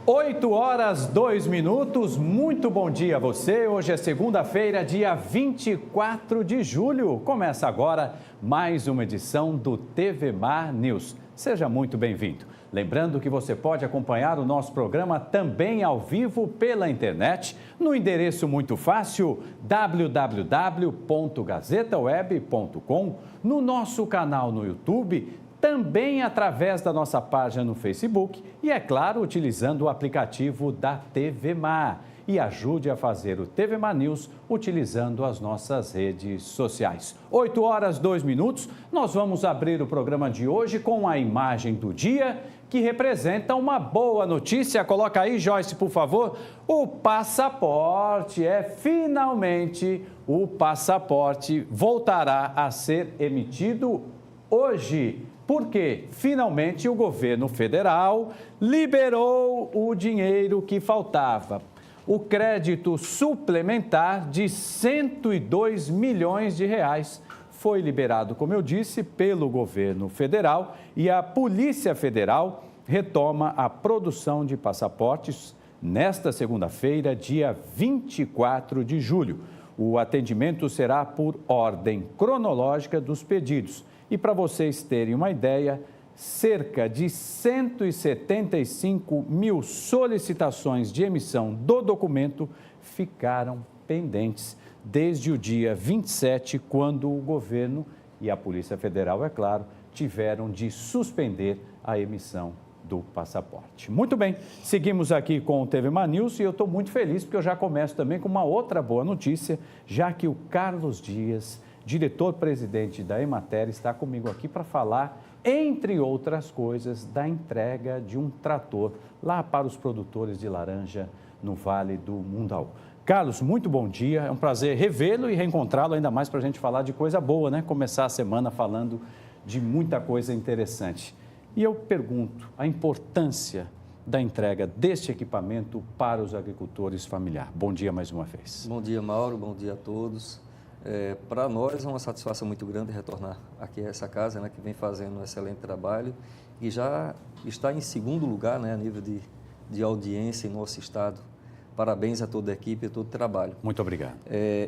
8h02, muito bom dia a você. Hoje é segunda-feira, dia 24 de julho. Começa agora mais uma edição do TVMar News. Seja muito bem-vindo. Lembrando que você pode acompanhar o nosso programa também ao vivo pela internet, no endereço muito fácil, www.gazetaweb.com, no nosso canal no YouTube, também através da nossa página no Facebook e, é claro, utilizando o aplicativo da TVMar. E ajude a fazer o TVMar News utilizando as nossas redes sociais. 8h02, nós vamos abrir o programa de hoje com a imagem do dia que representa uma boa notícia. Coloca aí, Joyce, por favor. O passaporte, finalmente, o passaporte voltará a ser emitido hoje. Porque, finalmente, o governo federal liberou o dinheiro que faltava. O crédito suplementar de 102 milhões de reais foi liberado, como eu disse, pelo governo federal e a Polícia Federal retoma a produção de passaportes nesta segunda-feira, dia 24 de julho. O atendimento será por ordem cronológica dos pedidos. E para vocês terem uma ideia, cerca de 175 mil solicitações de emissão do documento ficaram pendentes desde o dia 27, quando o governo e a Polícia Federal, é claro, tiveram de suspender a emissão do passaporte. Muito bem, seguimos aqui com o TVMar News e eu estou muito feliz porque eu já começo também com uma outra boa notícia, já que o Carlos Dias, diretor-presidente da Emater, está comigo aqui para falar, entre outras coisas, da entrega de um trator lá para os produtores de laranja no Vale do Mundaú. Carlos, muito bom dia, é um prazer revê-lo e reencontrá-lo, ainda mais para a gente falar de coisa boa, né? Começar a semana falando de muita coisa interessante. E eu pergunto a importância da entrega deste equipamento para os agricultores familiares. Bom dia mais uma vez. Bom dia, Mauro, bom dia a todos. Para nós é uma satisfação muito grande retornar aqui a essa casa, né, que vem fazendo um excelente trabalho e já está em segundo lugar, né, a nível de audiência em nosso estado. Parabéns a toda a equipe e a todo o trabalho. Muito obrigado.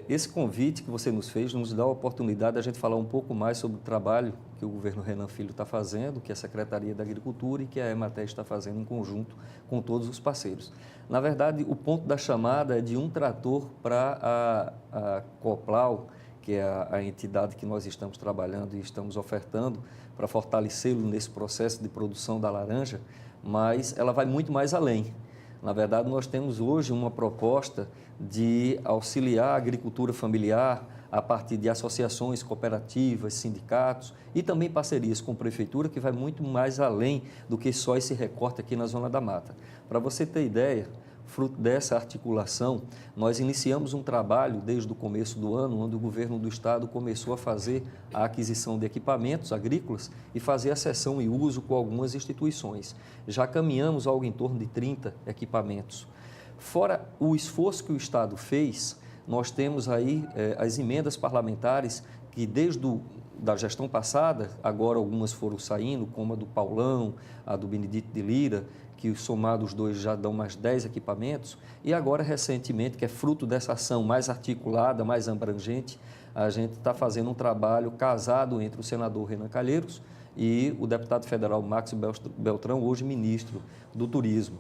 Esse convite que você nos fez nos dá a oportunidade de a gente falar um pouco mais sobre o trabalho que o governo Renan Filho está fazendo, que a Secretaria da Agricultura e que a Emater está fazendo em conjunto com todos os parceiros. Na verdade, o ponto da chamada é de um trator para a Coplau, que é a entidade que nós estamos trabalhando e estamos ofertando para fortalecê-lo nesse processo de produção da laranja, mas ela vai muito mais além. Na verdade, nós temos hoje uma proposta de auxiliar a agricultura familiar a partir de associações, cooperativas, sindicatos e também parcerias com a prefeitura, que vai muito mais além do que só esse recorte aqui na Zona da Mata. Para você ter ideia, fruto dessa articulação, nós iniciamos um trabalho desde o começo do ano, onde o governo do estado começou a fazer a aquisição de equipamentos agrícolas e fazer a cessão e uso com algumas instituições. Já caminhamos algo em torno de 30 equipamentos. Fora o esforço que o estado fez, nós temos aí as emendas parlamentares que desde da gestão passada, agora algumas foram saindo, como a do Paulão, a do Benedito de Lira, que somados os dois já dão mais 10 equipamentos, e agora recentemente, que é fruto dessa ação mais articulada, mais abrangente, a gente está fazendo um trabalho casado entre o senador Renan Calheiros e o deputado federal Max Beltrão, hoje ministro do Turismo.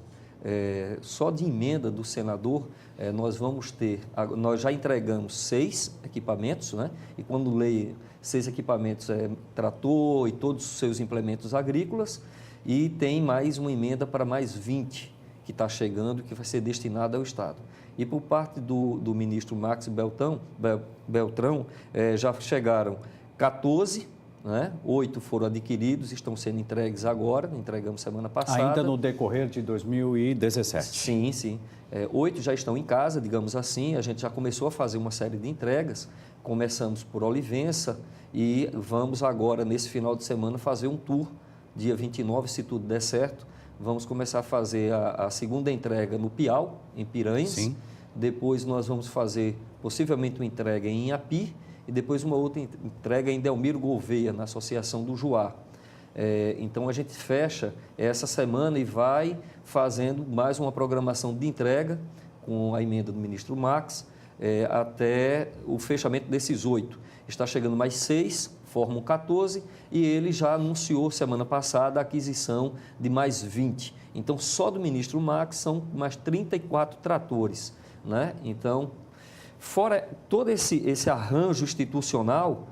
Só de emenda do senador, nós já entregamos 6 equipamentos, né? E quando leio 6 equipamentos, trator e todos os seus implementos agrícolas, e tem mais uma emenda para mais 20 que está chegando, que vai ser destinada ao Estado. E por parte do ministro Max Beltrão, já chegaram 14, né? 8 foram adquiridos, estão sendo entregues agora, entregamos semana passada. Ainda no decorrer de 2017. Sim, sim. 8 já estão em casa, digamos assim, a gente já começou a fazer uma série de entregas, começamos por Olivença e vamos agora, nesse final de semana, fazer um tour, dia 29, se tudo der certo, vamos começar a fazer a segunda entrega no Piau, em Piranhas. Sim. Depois nós vamos fazer possivelmente uma entrega em Iapi e depois uma outra entrega em Delmiro Gouveia, na Associação do Juá. Então, a gente fecha essa semana e vai fazendo mais uma programação de entrega com a emenda do ministro Max, até o fechamento desses 8. Está chegando mais 6, formam 14, e ele já anunciou semana passada a aquisição de mais 20. Então, só do ministro Max são mais 34 tratores, né? Então, fora todo esse arranjo institucional,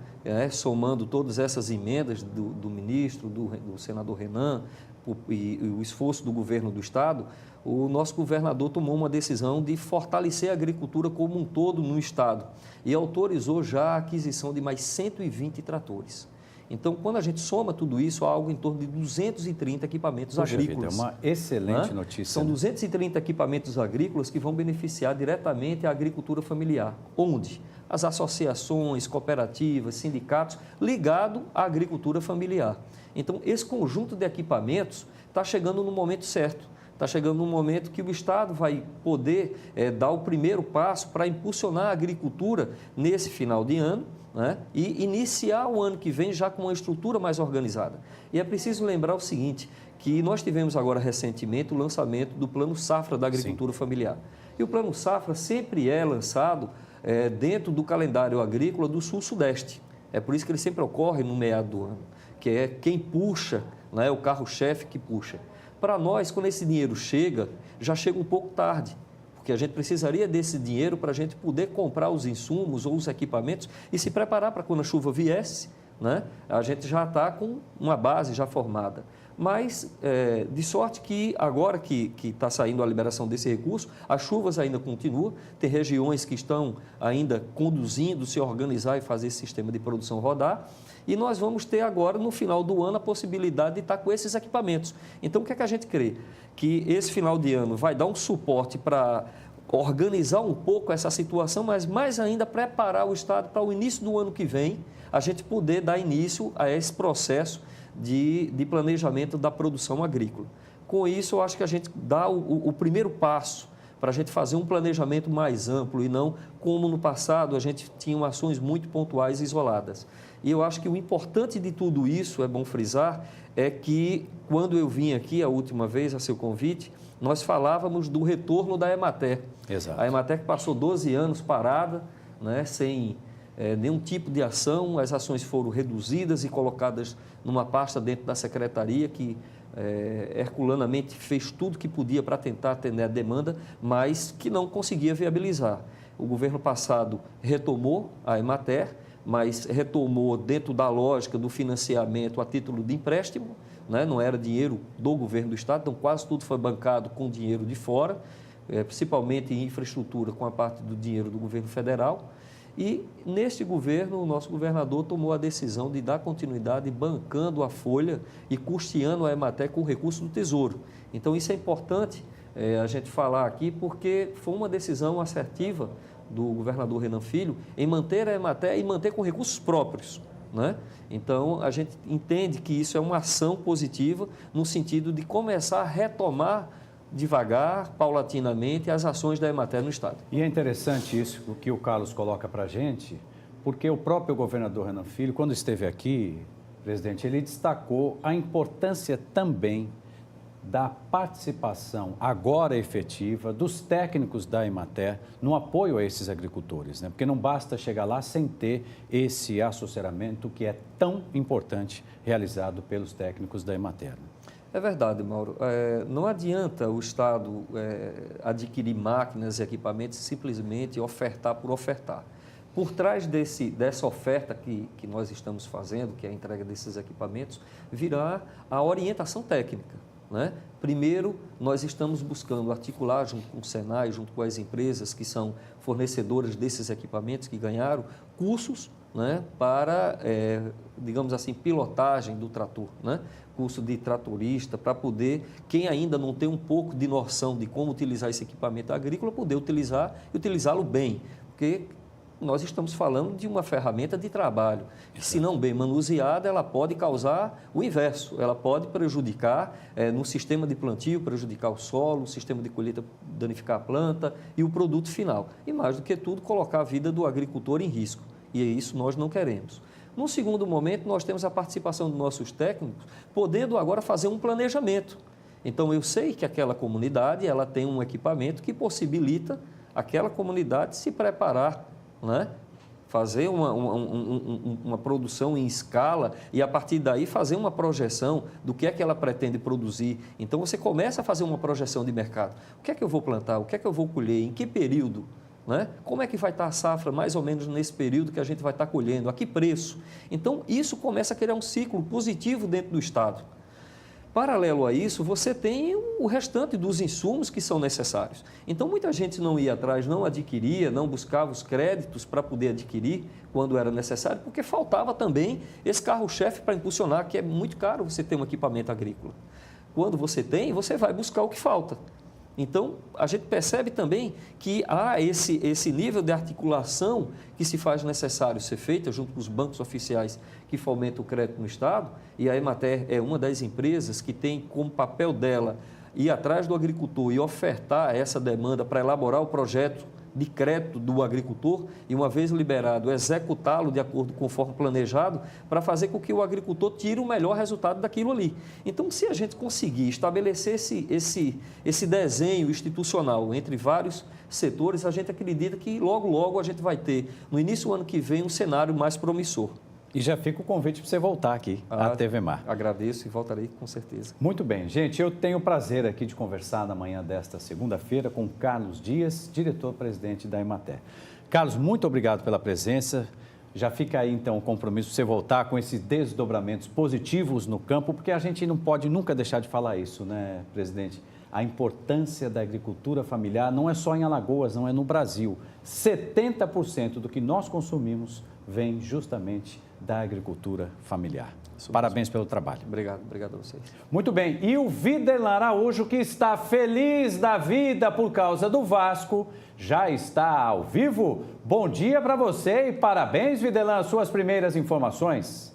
somando todas essas emendas do ministro, do senador Renan, e o esforço do governo do Estado, o nosso governador tomou uma decisão de fortalecer a agricultura como um todo no Estado e autorizou já a aquisição de mais 120 tratores. Então, quando a gente soma tudo isso, há algo em torno de 230 equipamentos agrícolas. É uma excelente notícia. São 230 equipamentos agrícolas que vão beneficiar diretamente a agricultura familiar. Onde? As associações, cooperativas, sindicatos, ligado à agricultura familiar. Então, esse conjunto de equipamentos está chegando no momento certo. Está chegando no momento que o Estado vai poder dar o primeiro passo para impulsionar a agricultura nesse final de ano, né? E iniciar o ano que vem já com uma estrutura mais organizada. E é preciso lembrar o seguinte, que nós tivemos agora recentemente o lançamento do Plano Safra da Agricultura Familiar. E o Plano Safra sempre é lançado dentro do calendário agrícola do Sul-Sudeste. É por isso que ele sempre ocorre no meado do ano, que é quem puxa, né, o carro-chefe que puxa. Para nós, quando esse dinheiro chega, já chega um pouco tarde, porque a gente precisaria desse dinheiro para a gente poder comprar os insumos ou os equipamentos e se preparar para quando a chuva viesse, né, a gente já está com uma base já formada. Mas, de sorte que agora que está saindo a liberação desse recurso, as chuvas ainda continuam, tem regiões que estão ainda conduzindo, se organizar e fazer esse sistema de produção rodar, e nós vamos ter agora, no final do ano, a possibilidade de estar com esses equipamentos. Então, o que é que a gente crê? Que esse final de ano vai dar um suporte para organizar um pouco essa situação, mas mais ainda preparar o Estado para o início do ano que vem, a gente poder dar início a esse processo de planejamento da produção agrícola. Com isso, eu acho que a gente dá o primeiro passo para a gente fazer um planejamento mais amplo e não como no passado a gente tinha ações muito pontuais e isoladas. E eu acho que o importante de tudo isso, é bom frisar, é que quando eu vim aqui a última vez a seu convite, nós falávamos do retorno da Emater. Exato. A Emater que passou 12 anos parada, né, sem nenhum tipo de ação, as ações foram reduzidas e colocadas numa pasta dentro da secretaria que herculanamente fez tudo que podia para tentar atender a demanda, mas que não conseguia viabilizar. O governo passado retomou a Emater, mas retomou dentro da lógica do financiamento a título de empréstimo, né? Não era dinheiro do governo do Estado, então quase tudo foi bancado com dinheiro de fora, principalmente em infraestrutura com a parte do dinheiro do governo federal. E neste governo, o nosso governador tomou a decisão de dar continuidade bancando a folha e custeando a Emater com recurso do Tesouro. Então isso é importante a gente falar aqui porque foi uma decisão assertiva do governador Renan Filho em manter a Emater e manter com recursos próprios, né? Então, a gente entende que isso é uma ação positiva no sentido de começar a retomar devagar, paulatinamente, as ações da Emater no Estado. E é interessante isso o que o Carlos coloca para a gente, porque o próprio governador Renan Filho, quando esteve aqui, presidente, ele destacou a importância também da participação agora efetiva dos técnicos da Emater no apoio a esses agricultores, né? Porque não basta chegar lá sem ter esse assessoramento que é tão importante realizado pelos técnicos da Emater. É verdade, Mauro. Não adianta o Estado adquirir máquinas e equipamentos e simplesmente ofertar por ofertar. Por trás dessa oferta que nós estamos fazendo, que é a entrega desses equipamentos, virá a orientação técnica, né? Primeiro, nós estamos buscando articular junto com o Senai, junto com as empresas que são fornecedoras desses equipamentos que ganharam cursos, né, para, digamos assim, pilotagem do trator, né? Curso de tratorista, para poder, quem ainda não tem um pouco de noção de como utilizar esse equipamento agrícola, poder utilizar e utilizá-lo bem, porque nós estamos falando de uma ferramenta de trabalho, que se não bem manuseada, ela pode causar o inverso, ela pode prejudicar no sistema de plantio, prejudicar o solo, o sistema de colheita, danificar a planta e o produto final. E mais do que tudo, colocar a vida do agricultor em risco, e isso nós não queremos. Num segundo momento, nós temos a participação dos nossos técnicos, podendo agora fazer um planejamento. Então, eu sei que aquela comunidade ela tem um equipamento que possibilita aquela comunidade se preparar, né? Fazer uma produção em escala e, a partir daí, fazer uma projeção do que é que ela pretende produzir. Então, você começa a fazer uma projeção de mercado. O que é que eu vou plantar? O que é que eu vou colher? Em que período? Né? Como é que vai estar a safra, mais ou menos nesse período que a gente vai estar colhendo? A que preço? Então, isso começa a criar um ciclo positivo dentro do Estado. Paralelo a isso, você tem o restante dos insumos que são necessários. Então, muita gente não ia atrás, não adquiria, não buscava os créditos para poder adquirir quando era necessário, porque faltava também esse carro-chefe para impulsionar, que é muito caro você ter um equipamento agrícola. Quando você tem, você vai buscar o que falta. Então, a gente percebe também que há esse nível de articulação que se faz necessário ser feita junto com os bancos oficiais que fomentam o crédito no Estado, e a Emater é uma das empresas que tem como papel dela ir atrás do agricultor e ofertar essa demanda para elaborar o projeto de crédito do agricultor e, uma vez liberado, executá-lo de acordo conforme planejado para fazer com que o agricultor tire o melhor resultado daquilo ali. Então, se a gente conseguir estabelecer esse desenho institucional entre vários setores, a gente acredita que logo, logo a gente vai ter, no início do ano que vem, um cenário mais promissor. E já fica o convite para você voltar aqui à TV Mar. Agradeço e voltarei com certeza. Muito bem, gente. Eu tenho o prazer aqui de conversar na manhã desta segunda-feira com Carlos Dias, diretor-presidente da Emater. Carlos, muito obrigado pela presença. Já fica aí, então, o compromisso de você voltar com esses desdobramentos positivos no campo, porque a gente não pode nunca deixar de falar isso, né, presidente? A importância da agricultura familiar não é só em Alagoas, não é no Brasil. 70% do que nós consumimos vem justamente da agricultura familiar. Parabéns pelo trabalho. Obrigado a vocês. Muito bem, e o Videlan Araújo, que está feliz da vida por causa do Vasco, já está ao vivo. Bom dia para você e parabéns, Videlan, suas primeiras informações.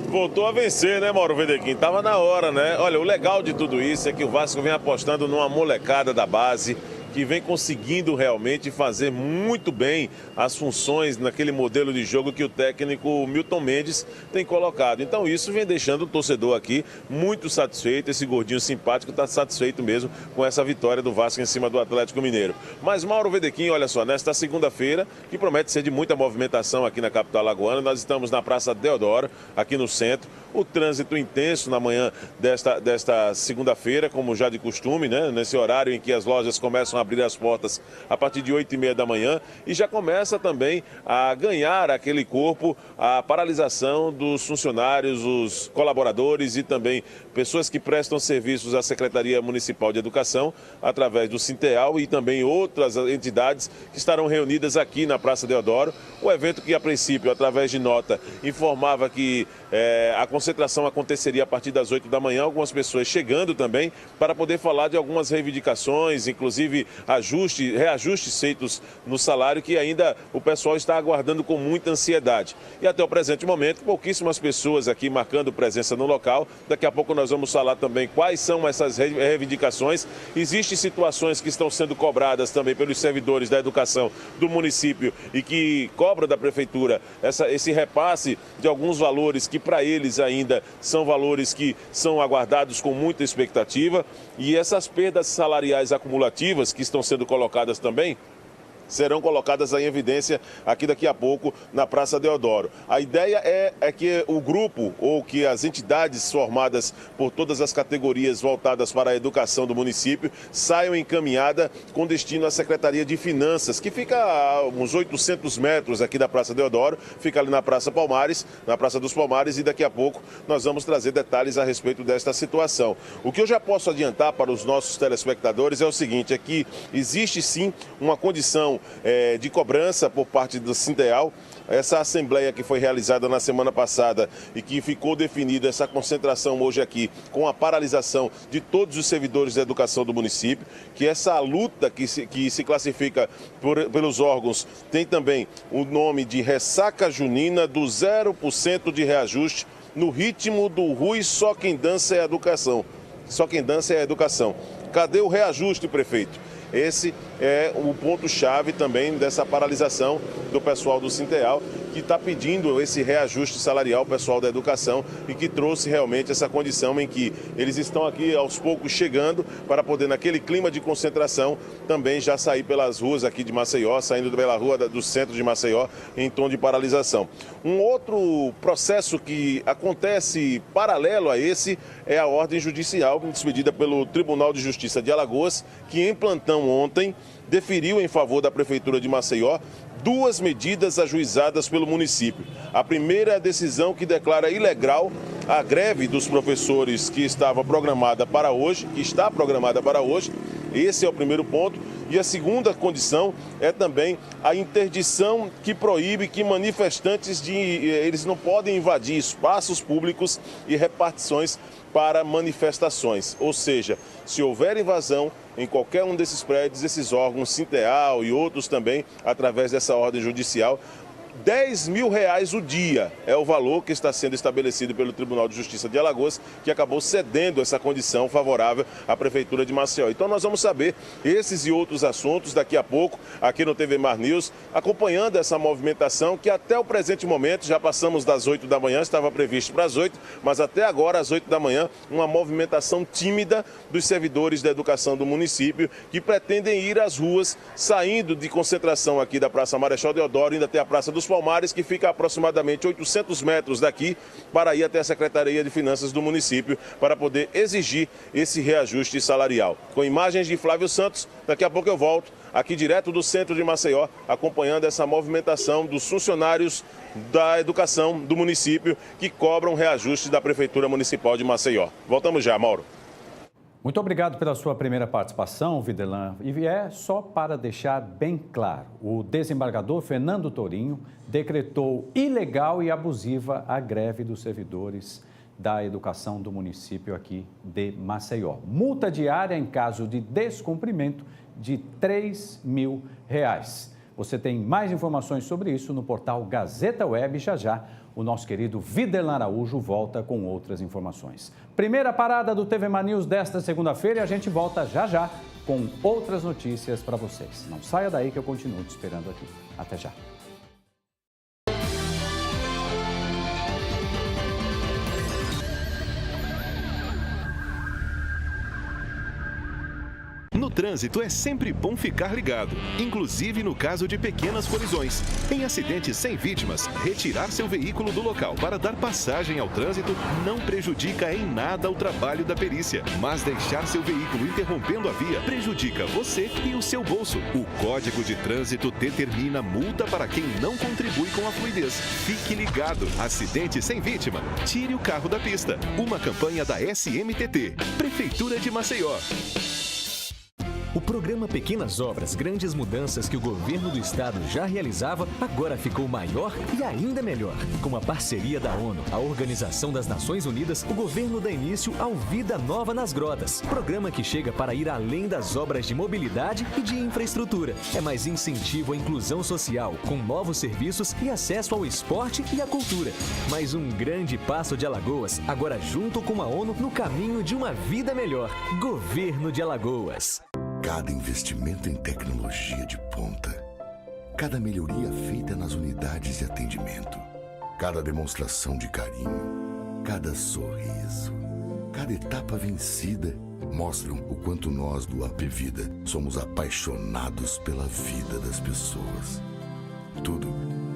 Voltou a vencer, né, Mauro Vedequim? Tava na hora, né? Olha, o legal de tudo isso é que o Vasco vem apostando numa molecada da base, que vem conseguindo realmente fazer muito bem as funções naquele modelo de jogo que o técnico Milton Mendes tem colocado. Então isso vem deixando o torcedor aqui muito satisfeito, esse gordinho simpático está satisfeito mesmo com essa vitória do Vasco em cima do Atlético Mineiro. Mas Mauro Vedequim, olha só, nesta segunda-feira, que promete ser de muita movimentação aqui na capital alagoana, nós estamos na Praça Deodoro, aqui no centro. O trânsito intenso na manhã desta segunda-feira, como já de costume, né? Nesse horário em que as lojas começam a abrir as portas a partir de 8h30 da manhã, e já começa também a ganhar aquele corpo a paralisação dos funcionários, os colaboradores e também pessoas que prestam serviços à Secretaria Municipal de Educação através do Sinteal e também outras entidades que estarão reunidas aqui na Praça Deodoro. O evento que, a princípio, através de nota, informava que a concentração aconteceria a partir das 8 da manhã, algumas pessoas chegando também para poder falar de algumas reivindicações, inclusive reajustes feitos no salário que ainda o pessoal está aguardando com muita ansiedade. E até o presente momento, pouquíssimas pessoas aqui marcando presença no local. Daqui a pouco nós vamos falar também quais são essas reivindicações. Existem situações que estão sendo cobradas também pelos servidores da educação do município e que cobram da prefeitura esse repasse de alguns valores que para eles ainda são valores que são aguardados com muita expectativa, e essas perdas salariais acumulativas que estão sendo colocadas também serão colocadas em evidência aqui daqui a pouco na Praça Deodoro. A ideia é que o grupo ou que as entidades formadas por todas as categorias voltadas para a educação do município saiam encaminhada com destino à Secretaria de Finanças, que fica a uns 800 metros aqui da Praça Deodoro, fica ali na Praça Palmares, na Praça dos Palmares, e daqui a pouco nós vamos trazer detalhes a respeito desta situação. O que eu já posso adiantar para os nossos telespectadores é o seguinte, é que existe sim uma condição de cobrança por parte do Sinteal. Essa assembleia que foi realizada na semana passada e que ficou definida essa concentração hoje aqui com a paralisação de todos os servidores da educação do município, que essa luta que se classifica pelos órgãos tem também o nome de ressaca junina do 0% de reajuste no ritmo do Rui, só quem dança é a educação. Só quem dança é a educação. Cadê o reajuste, prefeito? esse é o ponto-chave também dessa paralisação do pessoal do Sinteal, que está pedindo esse reajuste salarial ao pessoal da educação e que trouxe realmente essa condição em que eles estão aqui aos poucos chegando para poder, naquele clima de concentração, também já sair pelas ruas aqui de Maceió, saindo pela rua do centro de Maceió em tom de paralisação. Um outro processo que acontece paralelo a esse é a ordem judicial expedida pelo Tribunal de Justiça de Alagoas, que em plantão ontem deferiu em favor da Prefeitura de Maceió 2 medidas ajuizadas pelo município. A primeira é a decisão que declara ilegal a greve dos professores que estava programada para hoje, que está programada para hoje. Esse é o primeiro ponto. E a segunda condição é também a interdição que proíbe que manifestantes eles não podem invadir espaços públicos e repartições para manifestações. Ou seja, se houver invasão em qualquer um desses prédios, esses órgãos, Sinteal e outros também, através dessa ordem judicial, R$10 mil o dia é o valor que está sendo estabelecido pelo Tribunal de Justiça de Alagoas, que acabou cedendo essa condição favorável à Prefeitura de Maceió. Então nós vamos saber esses e outros assuntos daqui a pouco, aqui no TV Mar News, acompanhando essa movimentação que até o presente momento, já passamos das 8 da manhã, estava previsto para as 8, mas até agora, às 8 da manhã, uma movimentação tímida dos servidores da educação do município, que pretendem ir às ruas, saindo de concentração aqui da Praça Marechal Deodoro, indo até a Praça dos Palmares, que fica a aproximadamente 800 metros daqui, para ir até a Secretaria de Finanças do município, para poder exigir esse reajuste salarial. Com imagens de Flávio Santos, daqui a pouco eu volto, aqui direto do centro de Maceió, acompanhando essa movimentação dos funcionários da educação do município, que cobram reajuste da Prefeitura Municipal de Maceió. Voltamos já, Mauro. Muito obrigado pela sua primeira participação, Videlan. E é só para deixar bem claro, o desembargador Fernando Tourinho decretou ilegal e abusiva a greve dos servidores da educação do município aqui de Maceió. Multa diária em caso de descumprimento de R$3 mil. Você tem mais informações sobre isso no portal Gazeta Web. Já o nosso querido Videlan Araújo volta com outras informações. Primeira parada do TV Mar News desta segunda-feira e a gente volta já com outras notícias para vocês. Não saia daí que eu continuo te esperando aqui. Até já. No trânsito é sempre bom ficar ligado, inclusive no caso de pequenas colisões. Em acidentes sem vítimas, retirar seu veículo do local para dar passagem ao trânsito não prejudica em nada o trabalho da perícia, mas deixar seu veículo interrompendo a via prejudica você e o seu bolso. O Código de Trânsito determina multa para quem não contribui com a fluidez. Fique ligado. Acidente sem vítima. Tire o carro da pista. Uma campanha da SMTT, Prefeitura de Maceió. O programa Pequenas Obras, Grandes Mudanças que o governo do estado já realizava, agora ficou maior e ainda melhor. Com a parceria da ONU, a Organização das Nações Unidas, o governo dá início ao Vida Nova nas Grotas. Programa que chega para ir além das obras de mobilidade e de infraestrutura. É mais incentivo à inclusão social, com novos serviços e acesso ao esporte e à cultura. Mais um grande passo de Alagoas, agora junto com a ONU no caminho de uma vida melhor. Governo de Alagoas. Cada investimento em tecnologia de ponta, cada melhoria feita nas unidades de atendimento, cada demonstração de carinho, cada sorriso, cada etapa vencida mostram o quanto nós do Apvida somos apaixonados pela vida das pessoas. Tudo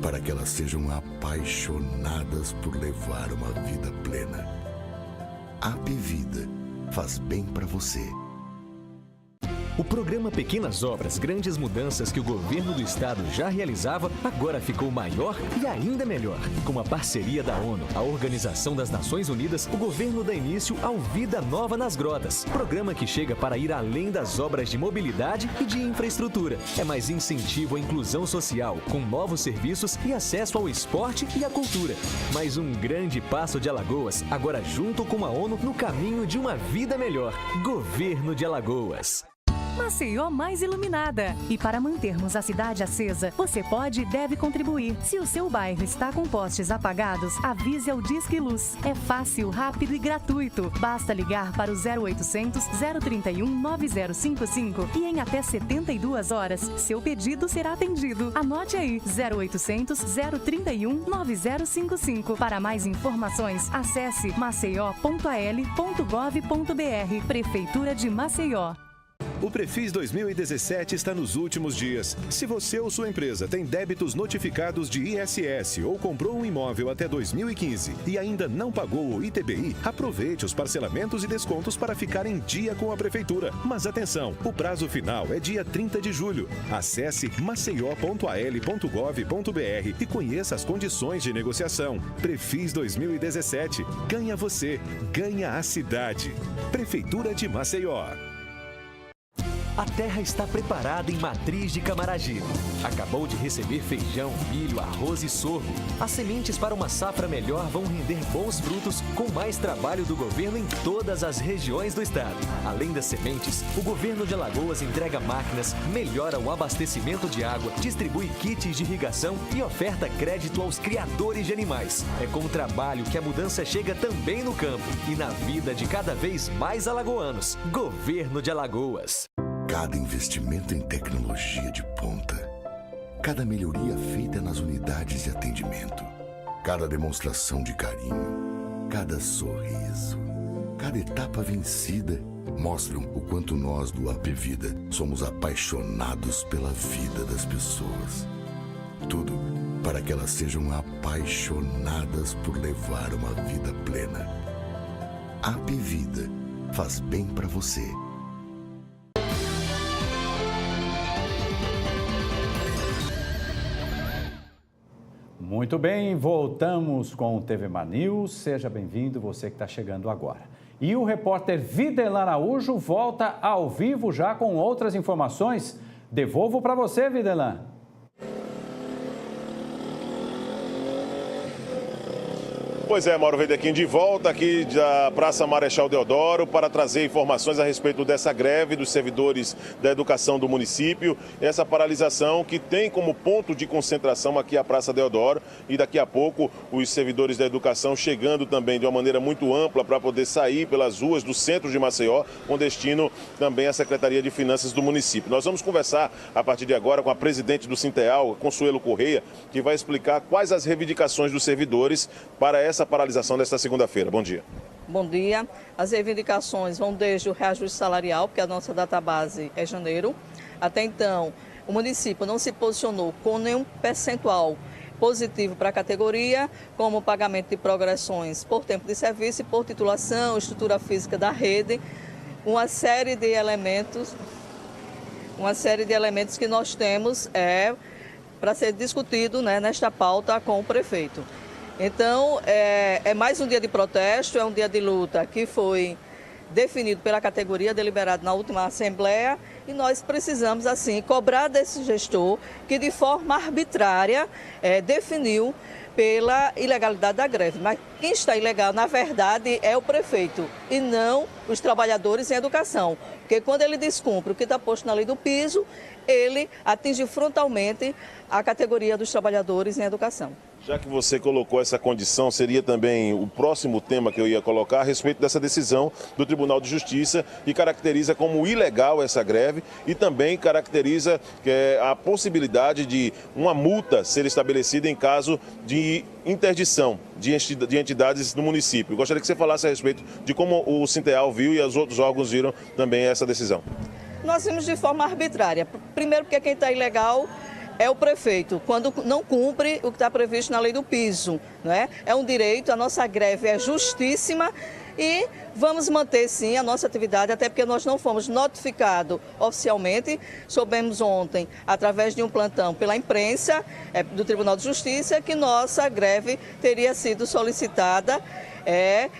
para que elas sejam apaixonadas por levar uma vida plena. Apvida faz bem para você. O programa Pequenas Obras, Grandes Mudanças que o governo do estado já realizava, agora ficou maior e ainda melhor. Com a parceria da ONU, a Organização das Nações Unidas, o governo dá início ao Vida Nova nas Grotas. Programa que chega para ir além das obras de mobilidade e de infraestrutura. É mais incentivo à inclusão social, com novos serviços e acesso ao esporte e à cultura. Mais um grande passo de Alagoas, agora junto com a ONU no caminho de uma vida melhor. Governo de Alagoas. Maceió mais iluminada. E para mantermos a cidade acesa, você pode e deve contribuir. Se o seu bairro está com postes apagados, avise ao Disque Luz. É fácil, rápido e gratuito. Basta ligar para o 0800 031 9055 e em até 72 horas, seu pedido será atendido. Anote aí, 0800 031 9055. Para mais informações, acesse maceió.al.gov.br. Prefeitura de Maceió. O Prefis 2017 está nos últimos dias. Se você ou sua empresa tem débitos notificados de ISS ou comprou um imóvel até 2015 e ainda não pagou o ITBI, aproveite os parcelamentos e descontos para ficar em dia com a Prefeitura. Mas atenção, o prazo final é dia 30 de julho. Acesse maceió.al.gov.br e conheça as condições de negociação. Prefis 2017. Ganha você, ganha a cidade. Prefeitura de Maceió. A terra está preparada em Matriz de Camaragibe. Acabou de receber feijão, milho, arroz e sorgo. As sementes para uma safra melhor vão render bons frutos com mais trabalho do governo em todas as regiões do estado. Além das sementes, o governo de Alagoas entrega máquinas, melhora o abastecimento de água, distribui kits de irrigação e oferta crédito aos criadores de animais. É com o trabalho que a mudança chega também no campo e na vida de cada vez mais alagoanos. Governo de Alagoas. Cada investimento em tecnologia de ponta, cada melhoria feita nas unidades de atendimento, cada demonstração de carinho, cada sorriso, cada etapa vencida mostram o quanto nós do Apvida somos apaixonados pela vida das pessoas. Tudo para que elas sejam apaixonadas por levar uma vida plena. Apvida faz bem para você. Muito bem, voltamos com o TVMA News. Seja bem-vindo, você que está chegando agora. E o repórter Videlan Araújo volta ao vivo já com outras informações. Devolvo para você, Videlan. Pois é, Mauro Vedequim, de volta aqui da Praça Marechal Deodoro para trazer informações a respeito dessa greve dos servidores da educação do município. Essa paralisação que tem como ponto de concentração aqui a Praça Deodoro e daqui a pouco os servidores da educação chegando também de uma maneira muito ampla para poder sair pelas ruas do centro de Maceió, com destino também à Secretaria de Finanças do município. Nós vamos conversar a partir de agora com a presidente do Sinteal, Consuelo Correia, que vai explicar quais as reivindicações dos servidores para essa paralisação desta segunda-feira. Bom dia. Bom dia. As reivindicações vão desde o reajuste salarial, porque a nossa database é janeiro. Até então, o município não se posicionou com nenhum percentual positivo para a categoria, como o pagamento de progressões por tempo de serviço e por titulação, estrutura física da rede, uma série de elementos que nós temos para ser discutido, nesta pauta com o prefeito. Então, é mais um dia de protesto, é um dia de luta que foi definido pela categoria, deliberado na última Assembleia, e nós precisamos, assim, cobrar desse gestor que, de forma arbitrária, definiu pela ilegalidade da greve. Mas quem está ilegal, na verdade, é o prefeito e não os trabalhadores em educação. Porque quando ele descumpre o que está posto na lei do piso, ele atinge frontalmente a categoria dos trabalhadores em educação. Já que você colocou essa condição, seria também o próximo tema que eu ia colocar a respeito dessa decisão do Tribunal de Justiça, que caracteriza como ilegal essa greve e também caracteriza a possibilidade de uma multa ser estabelecida em caso de interdição de entidades do município. Gostaria que você falasse a respeito de como o Sinteal viu e os outros órgãos viram também essa decisão. Nós vimos de forma arbitrária. Primeiro porque quem está ilegal é o prefeito, quando não cumpre o que está previsto na lei do piso, né? É um direito, a nossa greve é justíssima e vamos manter sim a nossa atividade, até porque nós não fomos notificados oficialmente. Soubemos ontem, através de um plantão pela imprensa do Tribunal de Justiça, que nossa greve teria sido solicitada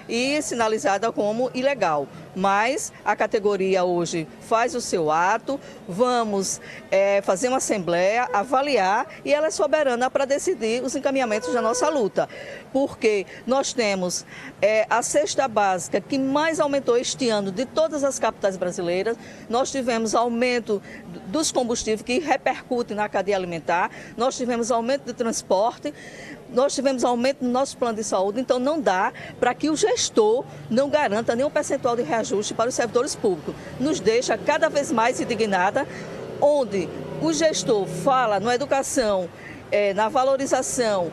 e sinalizada como ilegal. mas a categoria hoje faz o seu ato, vamos fazer uma assembleia, avaliar e ela é soberana para decidir os encaminhamentos da nossa luta. Porque nós temos a cesta básica que mais aumentou este ano de todas as capitais brasileiras, nós tivemos aumento dos combustíveis que repercutem na cadeia alimentar, nós tivemos aumento de transporte, nós tivemos aumento no nosso plano de saúde, então não dá para que o gestor não garanta nenhum percentual de reajuste para os servidores públicos. Nos deixa cada vez mais indignada, onde o gestor fala na educação, na valorização,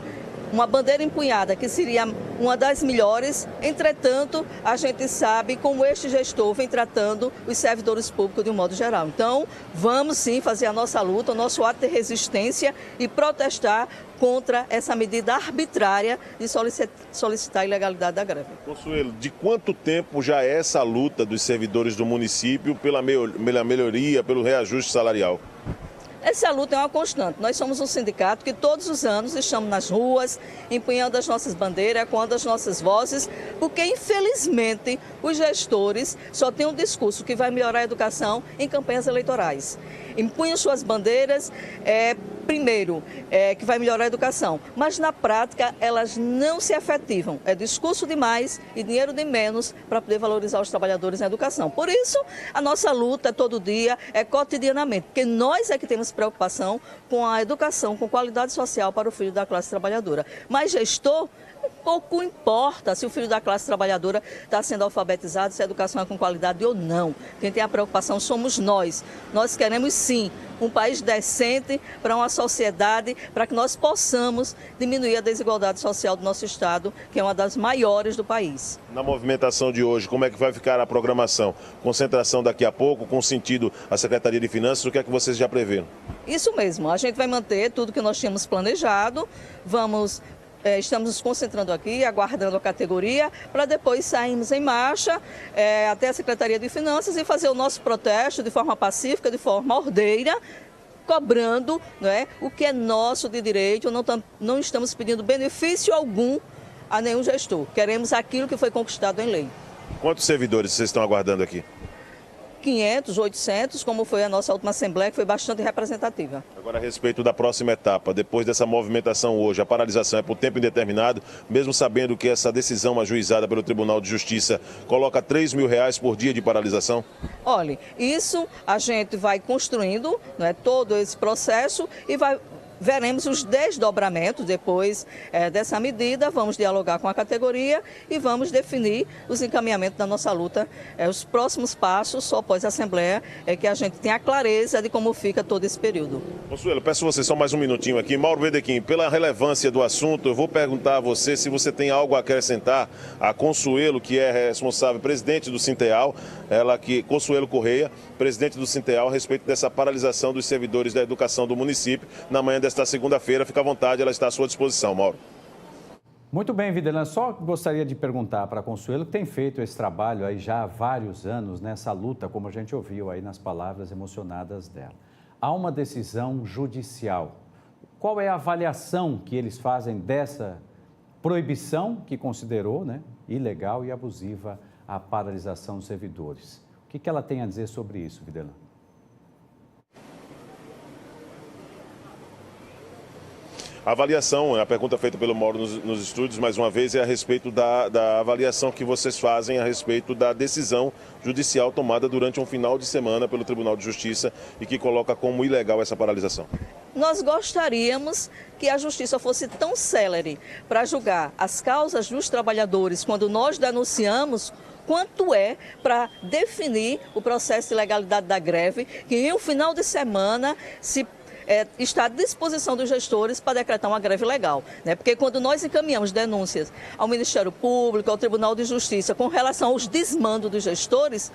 uma bandeira empunhada que seria uma das melhores, entretanto, a gente sabe como este gestor vem tratando os servidores públicos de um modo geral. Então, vamos sim fazer a nossa luta, o nosso ato de resistência e protestar contra essa medida arbitrária de solicitar a ilegalidade da greve. Consuelo, de quanto tempo já é essa luta dos servidores do município pela melhoria, pelo reajuste salarial? Essa luta é uma constante. Nós somos um sindicato que todos os anos estamos nas ruas, empunhando as nossas bandeiras, ecoando as nossas vozes, porque infelizmente os gestores só têm um discurso que vai melhorar a educação em campanhas eleitorais. Empunham suas bandeiras, primeiro, que vai melhorar a educação, mas na prática elas não se efetivam. É discurso demais e dinheiro de menos para poder valorizar os trabalhadores na educação. Por isso, a nossa luta é todo dia, é cotidianamente, porque nós é que temos preocupação com a educação, com qualidade social para o filho da classe trabalhadora. Mas gestor, pouco importa se o filho da classe trabalhadora está sendo alfabetizado, se a educação é com qualidade ou não. Quem tem a preocupação somos nós. Nós queremos sim um país decente para uma sociedade, para que nós possamos diminuir a desigualdade social do nosso estado, que é uma das maiores do país. Na movimentação de hoje, como é que vai ficar a programação? Concentração daqui a pouco, com sentido à Secretaria de Finanças, o que é que vocês já preveram? Isso mesmo, a gente vai manter tudo que nós tínhamos planejado, estamos nos concentrando aqui, aguardando a categoria, para depois sairmos em marcha até a Secretaria de Finanças e fazer o nosso protesto de forma pacífica, de forma ordeira, cobrando, o que é nosso de direito. Não estamos pedindo benefício algum a nenhum gestor. Queremos aquilo que foi conquistado em lei. Quantos servidores vocês estão aguardando aqui? 500, 800, como foi a nossa última assembleia, que foi bastante representativa. Agora, a respeito da próxima etapa, depois dessa movimentação hoje, a paralisação é por tempo indeterminado, mesmo sabendo que essa decisão ajuizada pelo Tribunal de Justiça coloca R$3.000 por dia de paralisação? Olha, isso a gente vai construindo, todo esse processo e veremos os desdobramentos depois dessa medida, vamos dialogar com a categoria e vamos definir os encaminhamentos da nossa luta. Os próximos passos, só após a Assembleia, é que a gente tenha a clareza de como fica todo esse período. Consuelo, peço você só mais um minutinho aqui. Mauro Wedequim, pela relevância do assunto, eu vou perguntar a você se você tem algo a acrescentar a Consuelo, que é responsável, presidente do Sinteal, Consuelo Correia, presidente do Sinteal, a respeito dessa paralisação dos servidores da educação do município na manhã desta segunda-feira. Fica à vontade, ela está à sua disposição, Mauro. Muito bem, Videlan. Só gostaria de perguntar para a Consuelo, que tem feito esse trabalho aí já há vários anos, nessa luta, como a gente ouviu aí nas palavras emocionadas dela. Há uma decisão judicial. Qual é a avaliação que eles fazem dessa proibição que considerou ilegal e abusiva a paralisação dos servidores? O que ela tem a dizer sobre isso, Videlan? A avaliação, a pergunta feita pelo Mauro nos estúdios, mais uma vez, é a respeito da avaliação que vocês fazem a respeito da decisão judicial tomada durante um final de semana pelo Tribunal de Justiça e que coloca como ilegal essa paralisação. Nós gostaríamos que a Justiça fosse tão célere para julgar as causas dos trabalhadores quando nós denunciamos, quanto é para definir o processo de legalidade da greve, que em um final de semana está à disposição dos gestores para decretar uma greve legal. Porque quando nós encaminhamos denúncias ao Ministério Público, ao Tribunal de Justiça, com relação aos desmandos dos gestores,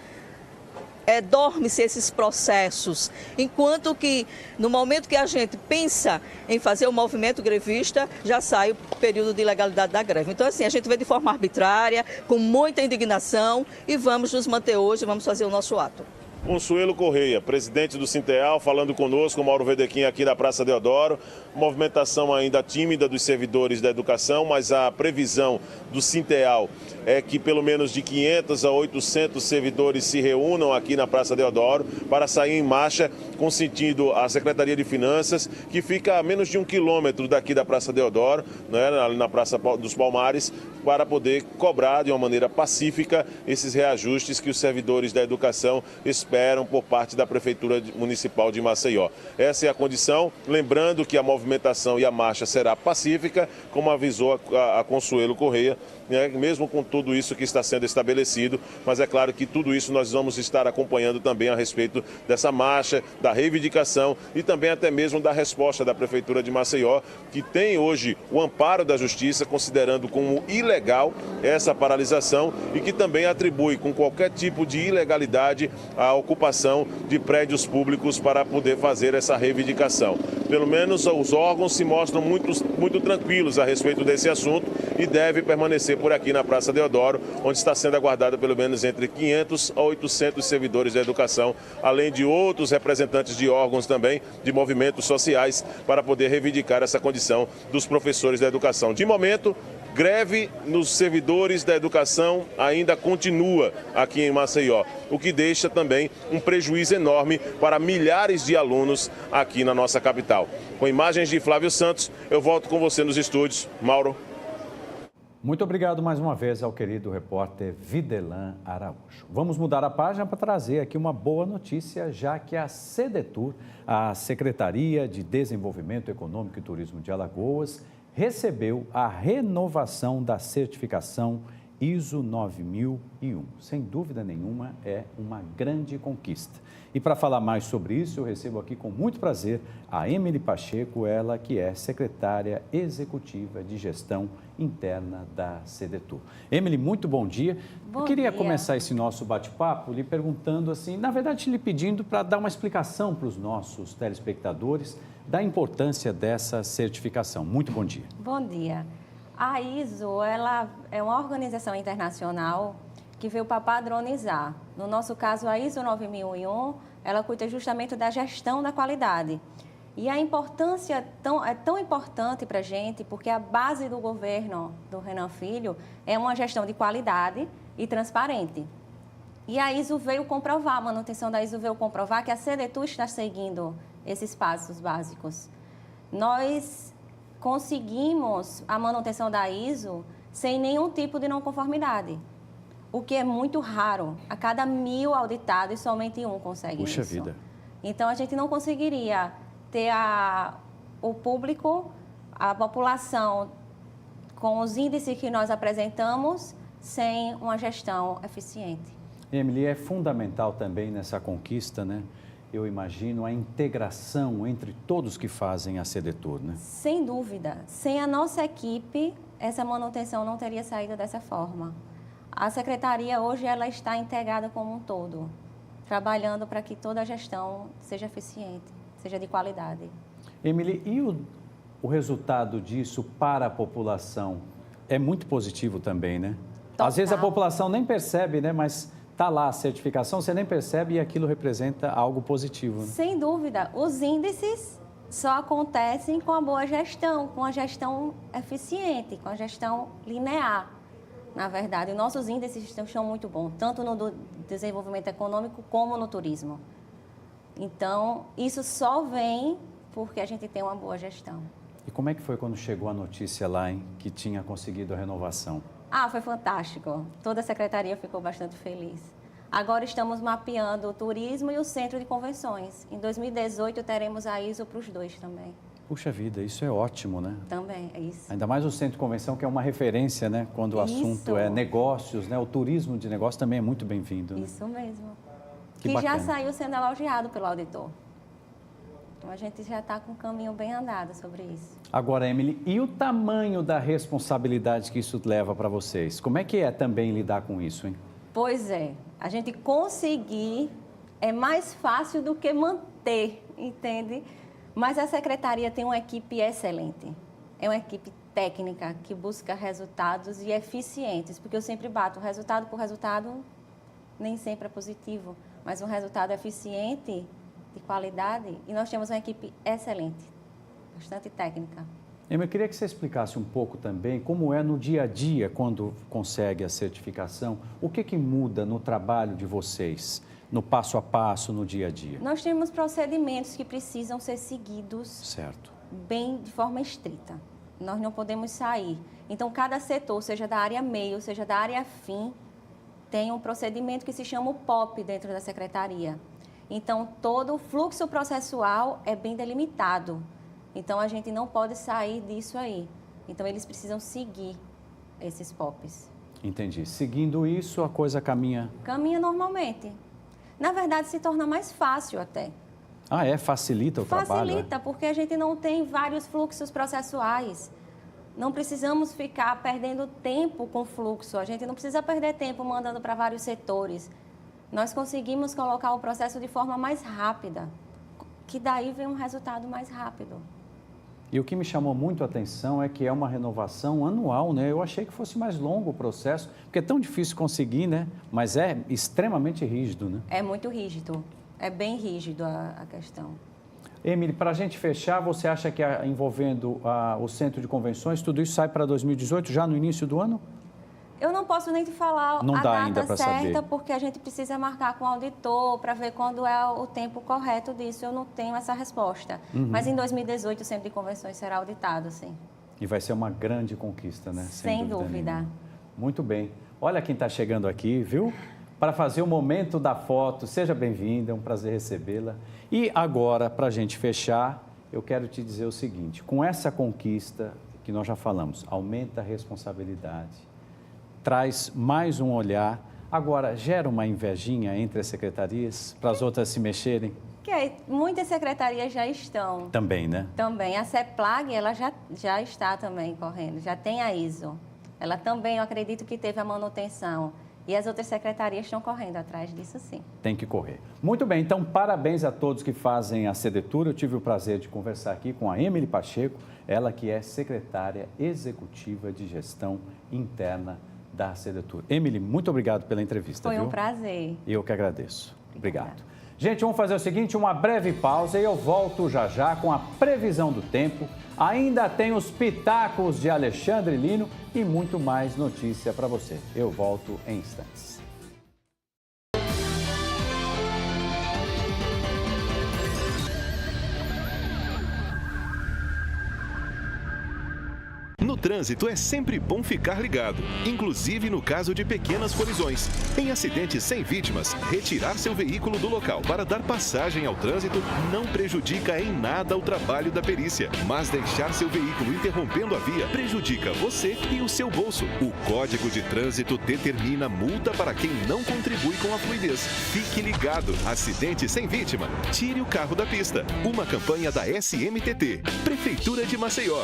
dorme-se esses processos, enquanto que no momento que a gente pensa em fazer o movimento grevista, já sai o período de ilegalidade da greve. Então, assim, a gente vê de forma arbitrária, com muita indignação e vamos nos manter hoje, vamos fazer o nosso ato. Consuelo Correia, presidente do Sinteal, falando conosco, Mauro Wedequim, aqui na Praça Deodoro. Movimentação ainda tímida dos servidores da educação, mas a previsão do Sinteal é que pelo menos de 500 a 800 servidores se reúnam aqui na Praça Deodoro para sair em marcha com sentido à Secretaria de Finanças, que fica a menos de 1 quilômetro daqui da Praça Deodoro, né, na Praça dos Palmares, para poder cobrar de uma maneira pacífica esses reajustes que os servidores da educação esperam por parte da Prefeitura Municipal de Maceió. Essa é a condição, lembrando que a movimentação e a marcha será pacífica, como avisou a Consuelo Correia, né, mesmo com tudo isso que está sendo estabelecido, mas é claro que tudo isso nós vamos estar acompanhando também a respeito dessa marcha, da reivindicação e também até mesmo da resposta da Prefeitura de Maceió, que tem hoje o amparo da Justiça, considerando como ilegal essa paralisação e que também atribui com qualquer tipo de ilegalidade a ocupação de prédios públicos para poder fazer essa reivindicação. Pelo menos os órgãos se mostram muito tranquilos a respeito desse assunto e deve permanecer por aqui na Praça Deodoro, onde está sendo aguardado pelo menos entre 500 a 800 servidores da educação, além de outros representantes de órgãos também, de movimentos sociais, para poder reivindicar essa condição dos professores da educação. De momento, greve nos servidores da educação ainda continua aqui em Maceió, o que deixa também um prejuízo enorme para milhares de alunos aqui na nossa capital. Com imagens de Flávio Santos, eu volto com você nos estúdios. Mauro. Muito obrigado mais uma vez ao querido repórter Videlan Araújo. Vamos mudar a página para trazer aqui uma boa notícia, já que a Sedetur, a Secretaria de Desenvolvimento Econômico e Turismo de Alagoas, recebeu a renovação da certificação ISO 9001. Sem dúvida nenhuma, é uma grande conquista. E para falar mais sobre isso, eu recebo aqui com muito prazer a Emily Pacheco, ela que é secretária executiva de gestão interna da Sedetur. Emily, muito bom dia. Eu queria começar esse nosso bate-papo lhe perguntando assim, na verdade lhe pedindo para dar uma explicação para os nossos telespectadores da importância dessa certificação. Muito bom dia. Bom dia. A ISO, ela é uma organização internacional que veio para padronizar. No nosso caso, a ISO 9001, ela cuida justamente da gestão da qualidade. E a importância é tão importante para a gente, porque a base do governo do Renan Filho é uma gestão de qualidade e transparente. E a ISO veio comprovar, a manutenção da ISO veio comprovar que a Sedetur está seguindo esses passos básicos. Nós conseguimos a manutenção da ISO sem nenhum tipo de não conformidade, o que é muito raro. A cada 1000 auditados, somente um consegue isso. Puxa vida. Então, a gente não conseguiria ter o público, a população, com os índices que nós apresentamos, sem uma gestão eficiente. Emily, é fundamental também nessa conquista, né? Eu imagino a integração entre todos que fazem a Sedetur, né? Sem dúvida. Sem a nossa equipe, essa manutenção não teria saído dessa forma. A Secretaria hoje ela está integrada como um todo, trabalhando para que toda a gestão seja eficiente, seja de qualidade. Emily, e o resultado disso para a população é muito positivo também, né? Total. Às vezes a população nem percebe, né? Mas está lá a certificação, você nem percebe e aquilo representa algo positivo, né? Sem dúvida. Os índices só acontecem com a boa gestão, com a gestão eficiente, com a gestão linear. Na verdade, os nossos índices estão muito bons, tanto no desenvolvimento econômico como no turismo. Então, isso só vem porque a gente tem uma boa gestão. E como é que foi quando chegou a notícia lá, hein, que tinha conseguido a renovação? Foi fantástico. Toda a secretaria ficou bastante feliz. Agora estamos mapeando o turismo e o centro de convenções. Em 2018 teremos a ISO para os dois também. Puxa vida, isso é ótimo, né? Também, é isso. Ainda mais o centro de convenção, que é uma referência, né? Quando o assunto é negócios, né? O turismo de negócio também é muito bem-vindo, né? Isso mesmo. Que já saiu sendo elogiado pelo auditor. Então, a gente já está com um caminho bem andado sobre isso. Agora, Emily, e o tamanho da responsabilidade que isso leva para vocês? Como é que é também lidar com isso, hein? Pois é. A gente conseguir é mais fácil do que manter, entende? Mas a secretaria tem uma equipe excelente. É uma equipe técnica que busca resultados e eficientes, porque eu sempre bato resultado por resultado, nem sempre é positivo. mas um resultado eficiente, de qualidade, e nós temos uma equipe excelente, bastante técnica. Eu queria que você explicasse um pouco também como é no dia a dia quando consegue a certificação, o que muda no trabalho de vocês, no passo a passo, no dia a dia? Nós temos procedimentos que precisam ser seguidos certo. Bem de forma estrita. Nós não podemos sair. Então, cada setor, seja da área meio, seja da área fim, tem um procedimento que se chama o POP dentro da secretaria. Então, todo o fluxo processual é bem delimitado. Então, a gente não pode sair disso aí. Então, eles precisam seguir esses POPs. Entendi. Seguindo isso, a coisa caminha? Caminha normalmente. Na verdade, se torna mais fácil até. Ah, é? Facilita o trabalho? Facilita, porque a gente não tem vários fluxos processuais. Não precisamos ficar perdendo tempo com fluxo. A gente não precisa perder tempo mandando para vários setores. Nós conseguimos colocar o processo de forma mais rápida, que daí vem um resultado mais rápido. E o que me chamou muito a atenção é que é uma renovação anual, né? Eu achei que fosse mais longo o processo, porque é tão difícil conseguir, né? Mas é extremamente rígido, né? É muito rígido, é bem rígido a questão. Emily, para a gente fechar, você acha que envolvendo o Centro de Convenções, tudo isso sai para 2018, já no início do ano? Eu não posso nem te falar não a dá ainda data para certa, saber. Porque a gente precisa marcar com o auditor para ver quando é o tempo correto disso. Eu não tenho essa resposta. Mas em 2018 o Centro de Convenções será auditado, sim. E vai ser uma grande conquista, né? Sem dúvida. Muito bem. Olha quem está chegando aqui, viu? Para fazer o momento da foto. Seja bem-vinda, é um prazer recebê-la. E agora, para a gente fechar, eu quero te dizer o seguinte. Com essa conquista que nós já falamos, aumenta a responsabilidade, traz mais um olhar. Agora, gera uma invejinha entre as secretarias para as outras se mexerem? Muitas secretarias já estão. Também, né? Também. A CEPLAG, ela já está também correndo, já tem a ISO. Ela também, eu acredito que teve a manutenção. E as outras secretarias estão correndo atrás disso, sim. Tem que correr. Muito bem, então parabéns a todos que fazem a Sedetur. Eu tive o prazer de conversar aqui com a Emily Pacheco, ela que é secretária executiva de gestão interna da Sedetur. Emily, muito obrigado pela entrevista. Foi um prazer. E eu que agradeço. Obrigado. Gente, vamos fazer o seguinte, uma breve pausa e eu volto já com a previsão do tempo. Ainda tem os pitacos de Alexandre Lino e muito mais notícia para você. Eu volto em instantes. No trânsito é sempre bom ficar ligado, inclusive no caso de pequenas colisões. Em acidentes sem vítimas, retirar seu veículo do local para dar passagem ao trânsito não prejudica em nada o trabalho da perícia. Mas deixar seu veículo interrompendo a via prejudica você e o seu bolso. O Código de Trânsito determina multa para quem não contribui com a fluidez. Fique ligado. Acidente sem vítima. Tire o carro da pista. Uma campanha da SMTT. Prefeitura de Maceió.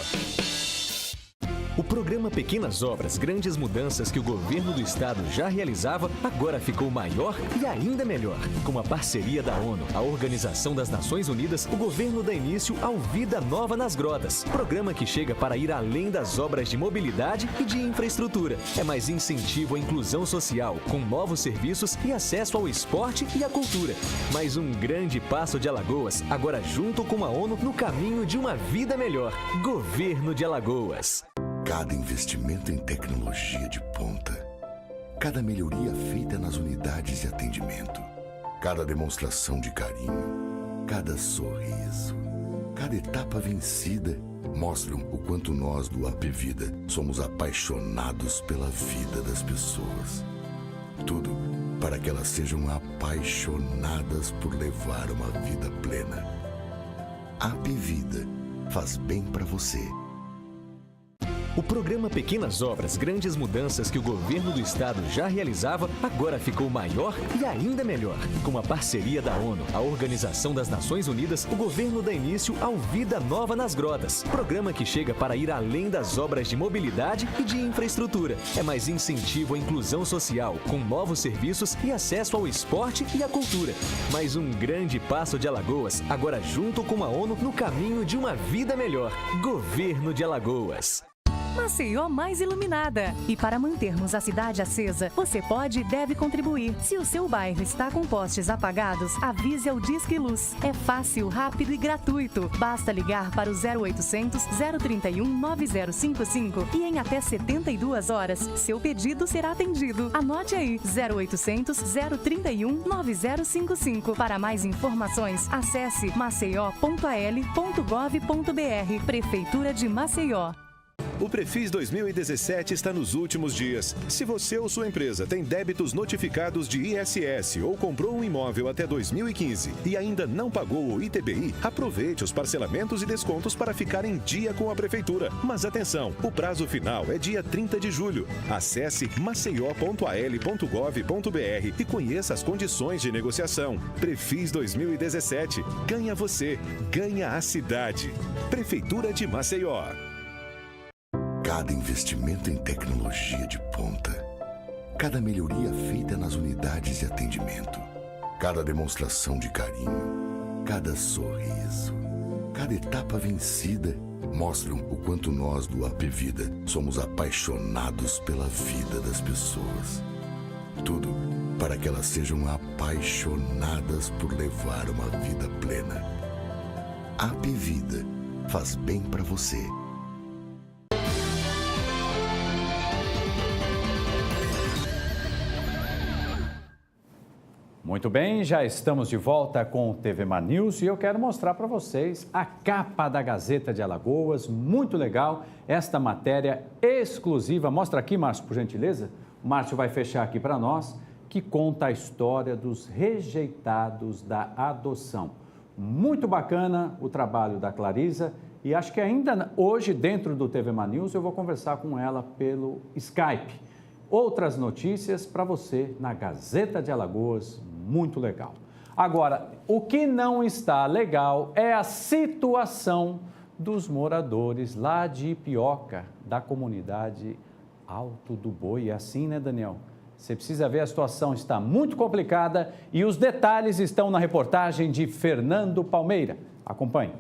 O programa Pequenas Obras, Grandes Mudanças que o governo do estado já realizava, agora ficou maior e ainda melhor. Com a parceria da ONU, a Organização das Nações Unidas, o governo dá início ao Vida Nova nas Grotas. Programa que chega para ir além das obras de mobilidade e de infraestrutura. É mais incentivo à inclusão social, com novos serviços e acesso ao esporte e à cultura. Mais um grande passo de Alagoas, agora junto com a ONU no caminho de uma vida melhor. Governo de Alagoas. Cada investimento em tecnologia de ponta, cada melhoria feita nas unidades de atendimento, cada demonstração de carinho, cada sorriso, cada etapa vencida mostram o quanto nós do AP Vida somos apaixonados pela vida das pessoas. Tudo para que elas sejam apaixonadas por levar uma vida plena. AP Vida faz bem para você. O programa Pequenas Obras, Grandes Mudanças que o governo do estado já realizava, agora ficou maior e ainda melhor. Com a parceria da ONU, a Organização das Nações Unidas, o governo dá início ao Vida Nova nas Grotas. Programa que chega para ir além das obras de mobilidade e de infraestrutura. É mais incentivo à inclusão social, com novos serviços e acesso ao esporte e à cultura. Mais um grande passo de Alagoas, agora junto com a ONU no caminho de uma vida melhor. Governo de Alagoas. Maceió mais iluminada. E para mantermos a cidade acesa, você pode e deve contribuir. Se o seu bairro está com postes apagados, avise ao Disque Luz. É fácil, rápido e gratuito. Basta ligar para o 0800 031 9055 e em até 72 horas, seu pedido será atendido. Anote aí, 0800 031 9055. Para mais informações, acesse maceió.al.gov.br. Prefeitura de Maceió. O Prefis 2017 está nos últimos dias. Se você ou sua empresa tem débitos notificados de ISS ou comprou um imóvel até 2015 e ainda não pagou o ITBI, aproveite os parcelamentos e descontos para ficar em dia com a Prefeitura. Mas atenção, o prazo final é dia 30 de julho. Acesse maceió.al.gov.br e conheça as condições de negociação. Prefis 2017. Ganha você, ganha a cidade. Prefeitura de Maceió. Cada investimento em tecnologia de ponta, cada melhoria feita nas unidades de atendimento, cada demonstração de carinho, cada sorriso, cada etapa vencida mostram o quanto nós do Apvida somos apaixonados pela vida das pessoas. Tudo para que elas sejam apaixonadas por levar uma vida plena. Apvida faz bem para você. Muito bem, já estamos de volta com o TVMA News e eu quero mostrar para vocês a capa da Gazeta de Alagoas, muito legal, esta matéria exclusiva. Mostra aqui, Márcio, por gentileza. O Márcio vai fechar aqui para nós, que conta a história dos rejeitados da adoção. Muito bacana o trabalho da Clarisa e acho que ainda hoje, dentro do TVMA News, eu vou conversar com ela pelo Skype. Outras notícias para você na Gazeta de Alagoas, muito legal. Agora, o que não está legal é a situação dos moradores lá de Ipioca, da comunidade Alto do Boi. É assim, né, Daniel? Você precisa ver, a situação está muito complicada e os detalhes estão na reportagem de Fernando Palmeira. Acompanhe.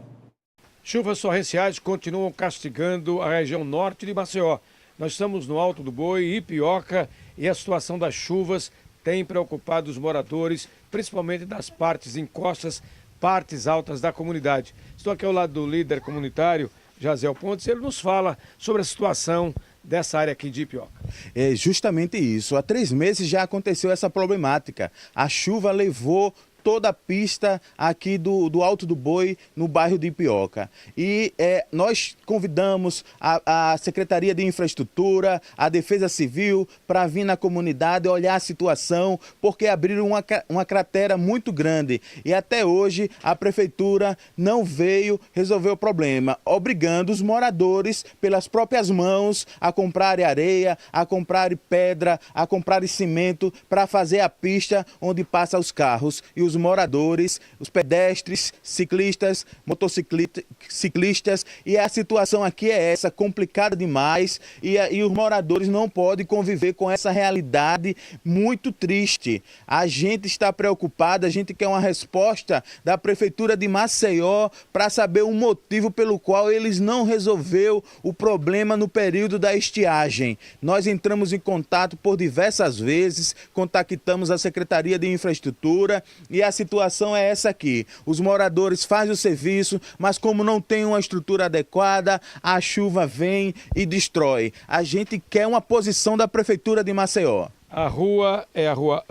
Chuvas torrenciais continuam castigando a região norte de Maceió. Nós estamos no Alto do Boi, Ipioca, e a situação das chuvas tem preocupado os moradores, principalmente das partes encostas, partes altas da comunidade. Estou aqui ao lado do líder comunitário, Jaziel Pontes, ele nos fala sobre a situação dessa área aqui de Ipioca. É justamente isso. Há 3 meses já aconteceu essa problemática. A chuva levou toda a pista aqui do Alto do Boi, no bairro de Ipioca. E nós convidamos a Secretaria de Infraestrutura, a Defesa Civil, para vir na comunidade olhar a situação, porque abriram uma cratera muito grande. E até hoje a Prefeitura não veio resolver o problema, obrigando os moradores, pelas próprias mãos, a comprarem areia, a comprarem pedra, a comprarem cimento, para fazer a pista onde passam os carros e os moradores, os pedestres, ciclistas, motociclistas, e a situação aqui é essa, complicada demais, e os moradores não podem conviver com essa realidade muito triste. A gente está preocupado, a gente quer uma resposta da Prefeitura de Maceió para saber o motivo pelo qual eles não resolveu o problema no período da estiagem. Nós entramos em contato por diversas vezes, contactamos a Secretaria de Infraestrutura e a situação é essa aqui. Os moradores fazem o serviço, mas como não tem uma estrutura adequada, a chuva vem e destrói. A gente quer uma posição da Prefeitura de Maceió. A rua é a Rua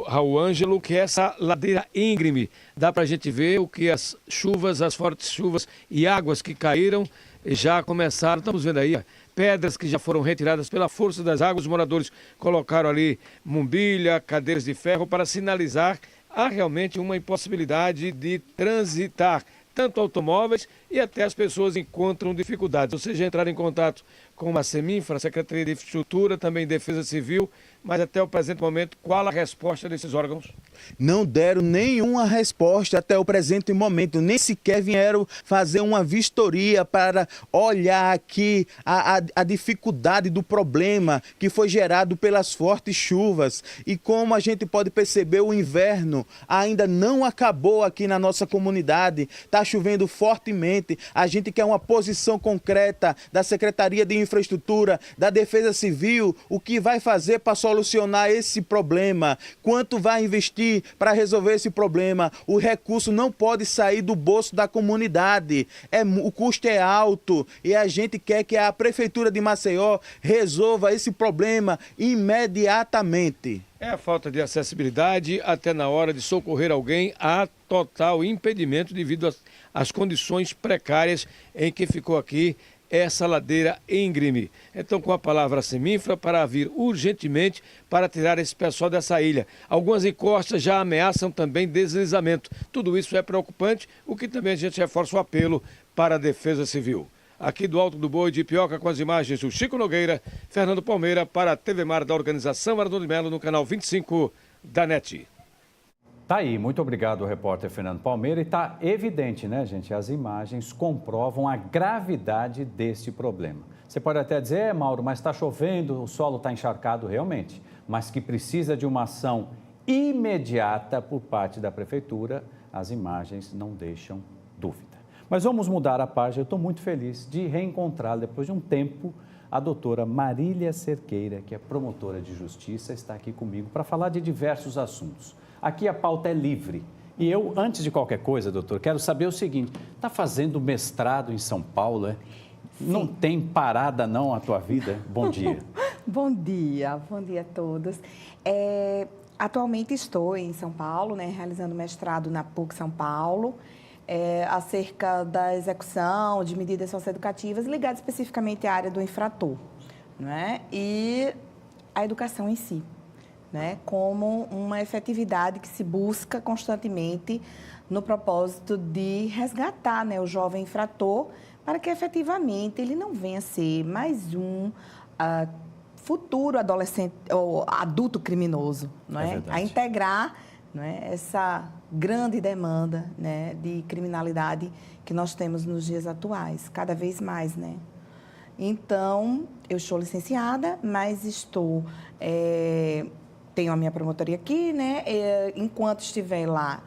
Raul Ângelo, que é essa ladeira íngreme. Dá para a gente ver o que as chuvas, as fortes chuvas e águas que caíram já começaram. Estamos vendo aí pedras que já foram retiradas pela força das águas. Os moradores colocaram ali mobília, cadeiras de ferro para sinalizar. Há realmente uma impossibilidade de transitar, tanto automóveis e até as pessoas encontram dificuldades. Ou seja, entrar em contato com a Seminfra, a Secretaria de Infraestrutura, também Defesa Civil, mas até o presente momento, qual a resposta desses órgãos? Não deram nenhuma resposta até o presente momento, nem sequer vieram fazer uma vistoria para olhar aqui a dificuldade do problema que foi gerado pelas fortes chuvas. E como a gente pode perceber, o inverno ainda não acabou aqui na nossa comunidade. Está chovendo fortemente. A gente quer uma posição concreta da Secretaria de Infraestrutura, da Defesa Civil, o que vai fazer para solucionar esse problema, quanto vai investir para resolver esse problema. O recurso não pode sair do bolso da comunidade, o custo é alto e a gente quer que a Prefeitura de Maceió resolva esse problema imediatamente. É a falta de acessibilidade até na hora de socorrer alguém, há total impedimento devido às condições precárias em que ficou aqui essa ladeira íngreme. Então, com a palavra a Seminfra para vir urgentemente para tirar esse pessoal dessa ilha. Algumas encostas já ameaçam também deslizamento. Tudo isso é preocupante, o que também a gente reforça o apelo para a Defesa Civil. Aqui do Alto do Boi de Ipioca, com as imagens do Chico Nogueira, Fernando Palmeira, para a TV Mar da Organização Arnaldo de Melo, no canal 25 da NET. Tá aí, muito obrigado, repórter Fernando Palmeira. E tá evidente, né, gente? As imagens comprovam a gravidade deste problema. Você pode até dizer, Mauro, mas está chovendo, o solo está encharcado realmente, mas que precisa de uma ação imediata por parte da Prefeitura, as imagens não deixam dúvida. Mas vamos mudar a página. Eu estou muito feliz de reencontrá-la depois de um tempo. A doutora Marília Cerqueira, que é promotora de justiça, está aqui comigo para falar de diversos assuntos. Aqui a pauta é livre. E eu, antes de qualquer coisa, doutor, quero saber o seguinte: está fazendo mestrado em São Paulo, é? Não tem parada não a tua vida? Bom dia. Bom dia a todos. Atualmente estou em São Paulo, né, realizando mestrado na PUC São Paulo, acerca da execução de medidas socioeducativas ligadas especificamente à área do infrator, né, e a educação em si, né, como uma efetividade que se busca constantemente no propósito de resgatar, né, o jovem infrator para que efetivamente ele não venha a ser mais um futuro adolescente ou adulto criminoso, não é? A integrar, não é, essa grande demanda, né, de criminalidade que nós temos nos dias atuais, cada vez mais, né? Então, eu estou licenciada, mas tenho a minha promotoria aqui, né? Enquanto estiver lá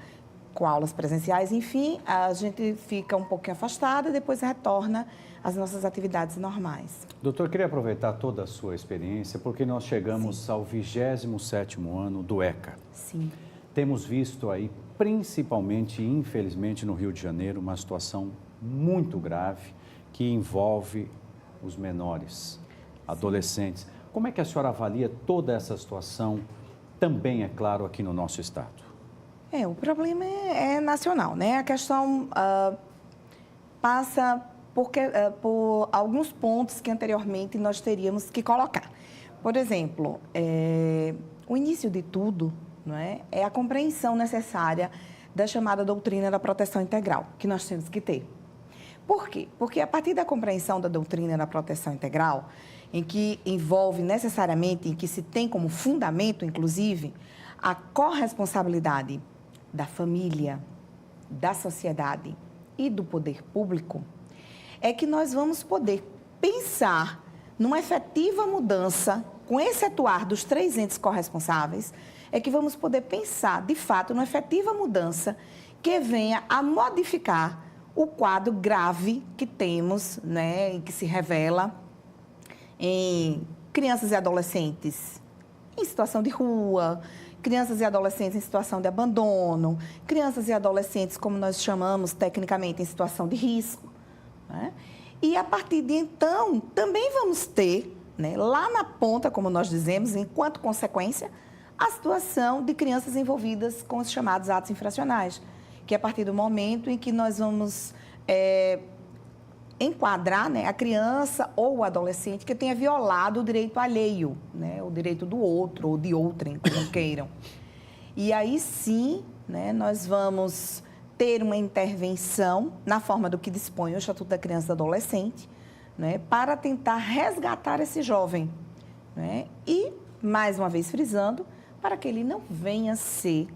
com aulas presenciais, enfim, a gente fica um pouquinho afastada, depois retorna às nossas atividades normais. Doutor, queria aproveitar toda a sua experiência, porque nós chegamos ao 27º ano do ECA. Sim. Temos visto aí, principalmente, infelizmente, no Rio de Janeiro, uma situação muito grave que envolve os menores, adolescentes. Como é que a senhora avalia toda essa situação, também, é claro, aqui no nosso estado? O problema é nacional, né? A questão passa por alguns pontos que anteriormente nós teríamos que colocar. Por exemplo, o início de tudo, não é a compreensão necessária da chamada doutrina da proteção integral, que nós temos que ter. Por quê? Porque a partir da compreensão da doutrina da proteção integral, em que envolve necessariamente, em que se tem como fundamento, inclusive, a corresponsabilidade da família, da sociedade e do poder público, é que nós vamos poder pensar numa efetiva mudança, com esse atuar dos 3 entes corresponsáveis, é que vamos poder pensar, de fato, numa efetiva mudança que venha a modificar o quadro grave que temos, né, e que se revela em crianças e adolescentes em situação de rua, crianças e adolescentes em situação de abandono, crianças e adolescentes, como nós chamamos tecnicamente, em situação de risco, né? E a partir de então, também vamos ter, né, lá na ponta, como nós dizemos, enquanto consequência, a situação de crianças envolvidas com os chamados atos infracionais, que é a partir do momento em que nós vamos enquadrar, né, a criança ou o adolescente que tenha violado o direito alheio, né, o direito do outro ou de outrem, como queiram. E aí sim, né, nós vamos ter uma intervenção na forma do que dispõe o Estatuto da Criança e do Adolescente, né, para tentar resgatar esse jovem, né, e, mais uma vez frisando, para que ele não venha a ser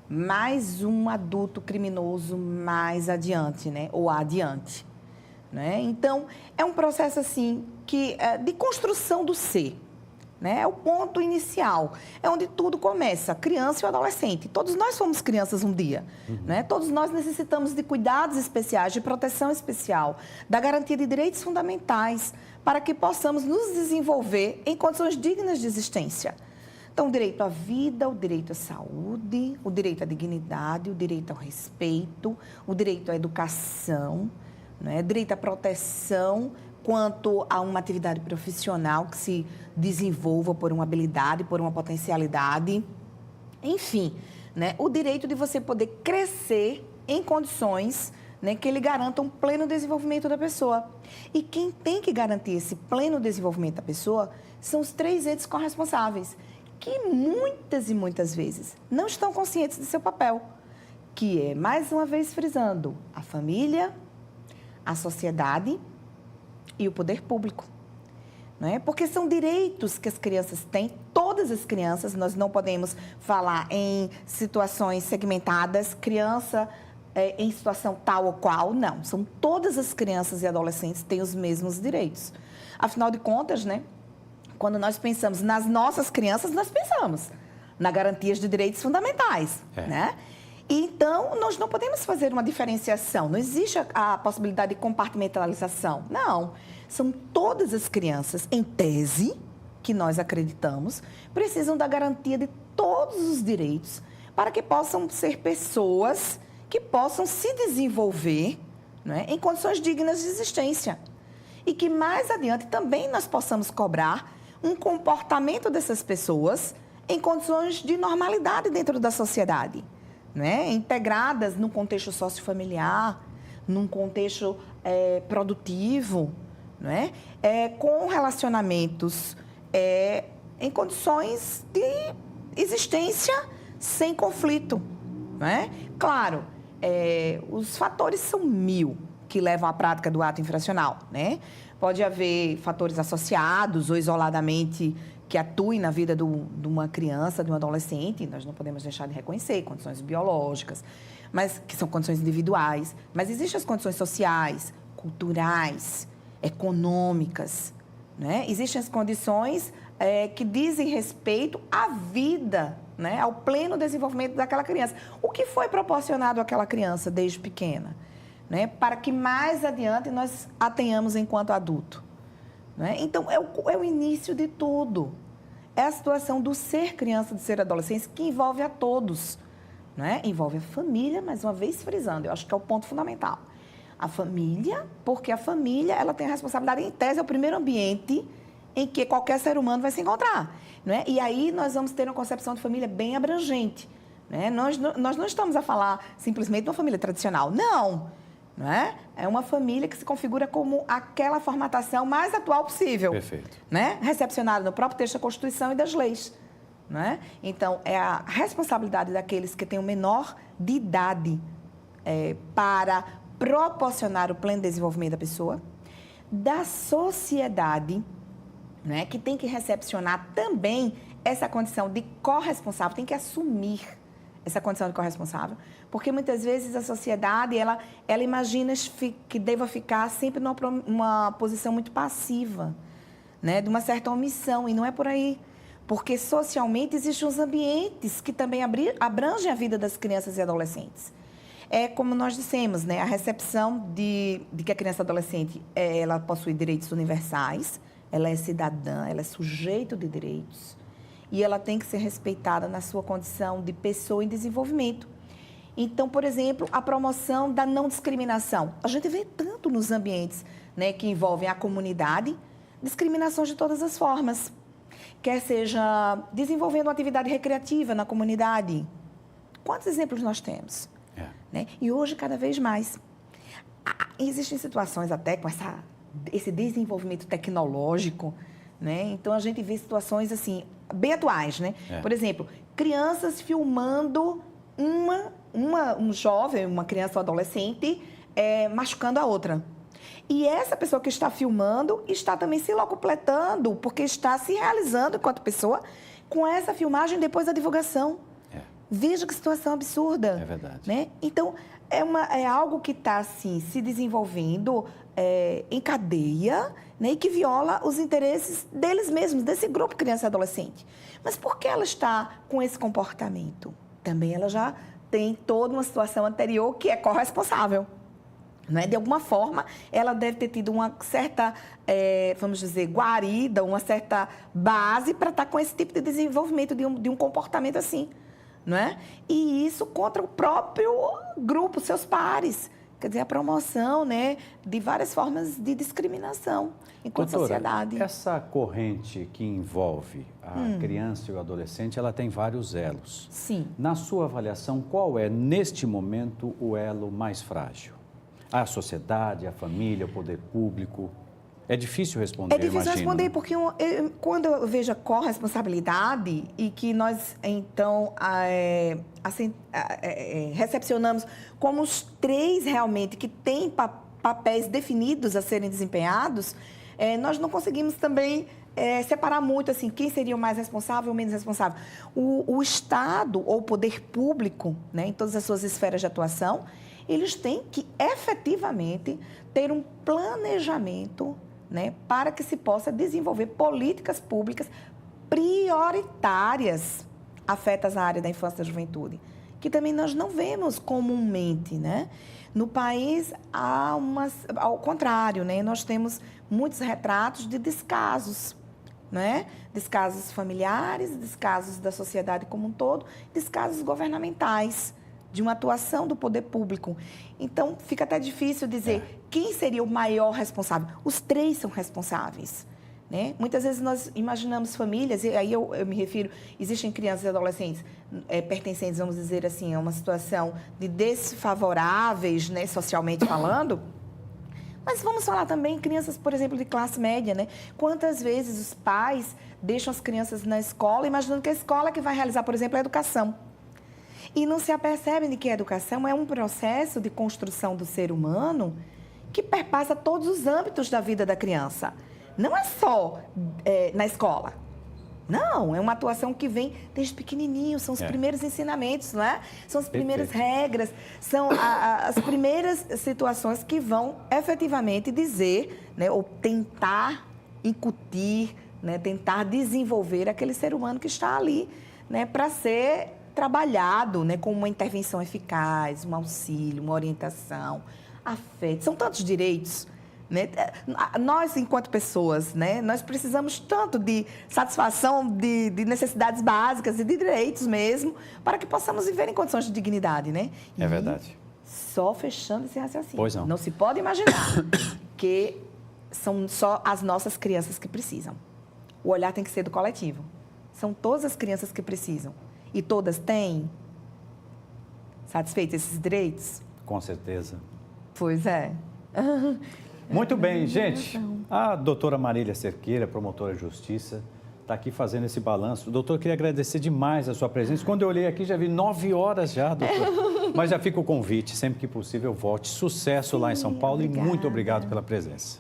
mais um adulto criminoso mais adiante, né, ou adiante. Né? Então, é um processo assim de construção do ser, né? É o ponto inicial, é onde tudo começa, a criança e o adolescente. Todos nós fomos crianças um dia, né? Todos nós necessitamos de cuidados especiais, de proteção especial, da garantia de direitos fundamentais, para que possamos nos desenvolver em condições dignas de existência. Então, o direito à vida, o direito à saúde, o direito à dignidade, o direito ao respeito, o direito à educação, né? O direito à proteção quanto a uma atividade profissional que se desenvolva por uma habilidade, por uma potencialidade. Enfim, né? O direito de você poder crescer em condições, né, que lhe garantam pleno desenvolvimento da pessoa. E quem tem que garantir esse pleno desenvolvimento da pessoa são os 3 entes corresponsáveis, que muitas e muitas vezes não estão conscientes de seu papel, que é, mais uma vez frisando, a família, a sociedade e o poder público. Não é? Porque são direitos que as crianças têm, todas as crianças, nós não podemos falar em situações segmentadas, criança em situação tal ou qual, não. São todas as crianças e adolescentes que têm os mesmos direitos. Afinal de contas, né? Quando nós pensamos nas nossas crianças, nós pensamos na garantia de direitos fundamentais, né? Então, nós não podemos fazer uma diferenciação, não existe a possibilidade de compartimentalização, não. São todas as crianças, em tese, que nós acreditamos, precisam da garantia de todos os direitos para que possam ser pessoas que possam se desenvolver, né, em condições dignas de existência. E que mais adiante também nós possamos cobrar um comportamento dessas pessoas em condições de normalidade dentro da sociedade, né? Integradas num contexto sociofamiliar, num contexto produtivo, né? Com relacionamentos em condições de existência sem conflito, né? Claro, os fatores são 1000 que levam à prática do ato infracional, né? Pode haver fatores associados ou isoladamente que atuem na vida de uma criança, de um adolescente, nós não podemos deixar de reconhecer condições biológicas, mas que são condições individuais, mas existem as condições sociais, culturais, econômicas, né? Existem as condições que dizem respeito à vida, né? Ao pleno desenvolvimento daquela criança. O que foi proporcionado àquela criança desde pequena, né? Para que mais adiante nós a tenhamos enquanto adulto. Né? Então, é o início de tudo. É a situação do ser criança, do ser adolescente, que envolve a todos. Né? Envolve a família, mais uma vez frisando, eu acho que é o ponto fundamental. A família, porque a família ela tem a responsabilidade, em tese, é o primeiro ambiente em que qualquer ser humano vai se encontrar. Né? E aí nós vamos ter uma concepção de família bem abrangente. Né? Nós não estamos a falar simplesmente de uma família tradicional. Não! Não é? É uma família que se configura como aquela formatação mais atual possível. Perfeito. Né? Recepcionada no próprio texto da Constituição e das leis. Né? Então, é a responsabilidade daqueles que têm o menor de idade para proporcionar o pleno desenvolvimento da pessoa, da sociedade, né? Que tem que recepcionar também essa condição de corresponsável, tem que assumir essa condição de corresponsável, porque muitas vezes a sociedade, ela imagina que deva ficar sempre numa posição muito passiva, né? De uma certa omissão, e não é por aí, porque socialmente existem os ambientes que também abrangem a vida das crianças e adolescentes. É como nós dissemos, né? A recepção de que a criança e adolescente, ela possui direitos universais, ela é cidadã, ela é sujeito de direitos, e ela tem que ser respeitada na sua condição de pessoa em desenvolvimento. Então, por exemplo, a promoção da não discriminação. A gente vê tanto nos ambientes, né, que envolvem a comunidade, discriminações de todas as formas. Quer seja desenvolvendo uma atividade recreativa na comunidade. Quantos exemplos nós temos? Né? E hoje, cada vez mais. Existem situações até com esse desenvolvimento tecnológico, né? Então, a gente vê situações assim, bem atuais, né? Por exemplo, crianças filmando um jovem, uma criança ou adolescente machucando a outra. E essa pessoa que está filmando está também se locupletando, porque está se realizando enquanto pessoa com essa filmagem depois da divulgação. Veja que situação absurda. É verdade. Né? Então, é algo que está assim, se desenvolvendo em cadeia, né, e que viola os interesses deles mesmos, desse grupo criança e adolescente. Mas por que ela está com esse comportamento? Também ela já tem toda uma situação anterior que é corresponsável. Né? De alguma forma, ela deve ter tido uma certa, vamos dizer, guarida, uma certa base para estar com esse tipo de desenvolvimento de um comportamento assim. Não é? E isso contra o próprio grupo, seus pares. Quer dizer, a promoção, né, de várias formas de discriminação enquanto sociedade. Essa corrente que envolve a criança e o adolescente, ela tem vários elos. Sim. Na sua avaliação, qual é, neste momento, o elo mais frágil? A sociedade, a família, o poder público? É difícil responder, É difícil responder, porque quando eu vejo a corresponsabilidade e que nós, então, recepcionamos como os 3 realmente que têm papéis definidos a serem desempenhados, nós não conseguimos também separar muito, assim, quem seria o mais responsável ou menos responsável. O Estado ou o poder público, né, em todas as suas esferas de atuação, eles têm que efetivamente ter um planejamento, né, para que se possa desenvolver políticas públicas prioritárias afetas à área da infância e da juventude, que também nós não vemos comumente, né? No país, ao contrário, né? Nós temos muitos retratos de descasos, né? Descasos familiares, descasos da sociedade como um todo, descasos governamentais, de uma atuação do poder público. Então, fica até difícil dizer quem seria o maior responsável. Os 3 são responsáveis, né? Muitas vezes nós imaginamos famílias, e aí eu me refiro, existem crianças e adolescentes pertencentes, vamos dizer assim, a uma situação de desfavoráveis, né, socialmente falando, mas vamos falar também crianças, por exemplo, de classe média, né? Quantas vezes os pais deixam as crianças na escola, imaginando que a escola que vai realizar, por exemplo, a educação. E não se apercebem de que a educação é um processo de construção do ser humano que perpassa todos os âmbitos da vida da criança. Não é só na escola. Não, é uma atuação que vem desde pequenininho, são os primeiros ensinamentos, não é? São as primeiras regras, são as primeiras situações que vão efetivamente dizer, né, ou tentar incutir, né, tentar desenvolver aquele ser humano que está ali, né, para ser trabalhado, né, com uma intervenção eficaz, um auxílio, uma orientação, afeto. São tantos direitos, né? Nós, enquanto pessoas, né, nós precisamos tanto de satisfação de necessidades básicas e de direitos mesmo, para que possamos viver em condições de dignidade, né? É verdade. Só fechando esse raciocínio. Pois não. Não se pode imaginar que são só as nossas crianças que precisam. O olhar tem que ser do coletivo. São todas as crianças que precisam. E todas têm satisfeitos esses direitos? Com certeza. Pois é. Muito bem, gente. A doutora Marília Cerqueira, promotora de justiça, está aqui fazendo esse balanço. Doutor, queria agradecer demais a sua presença. Quando eu olhei aqui, já vi 9 horas já, doutor. Mas já fica o convite, sempre que possível, volte. Sucesso lá em São Paulo e muito obrigado pela presença.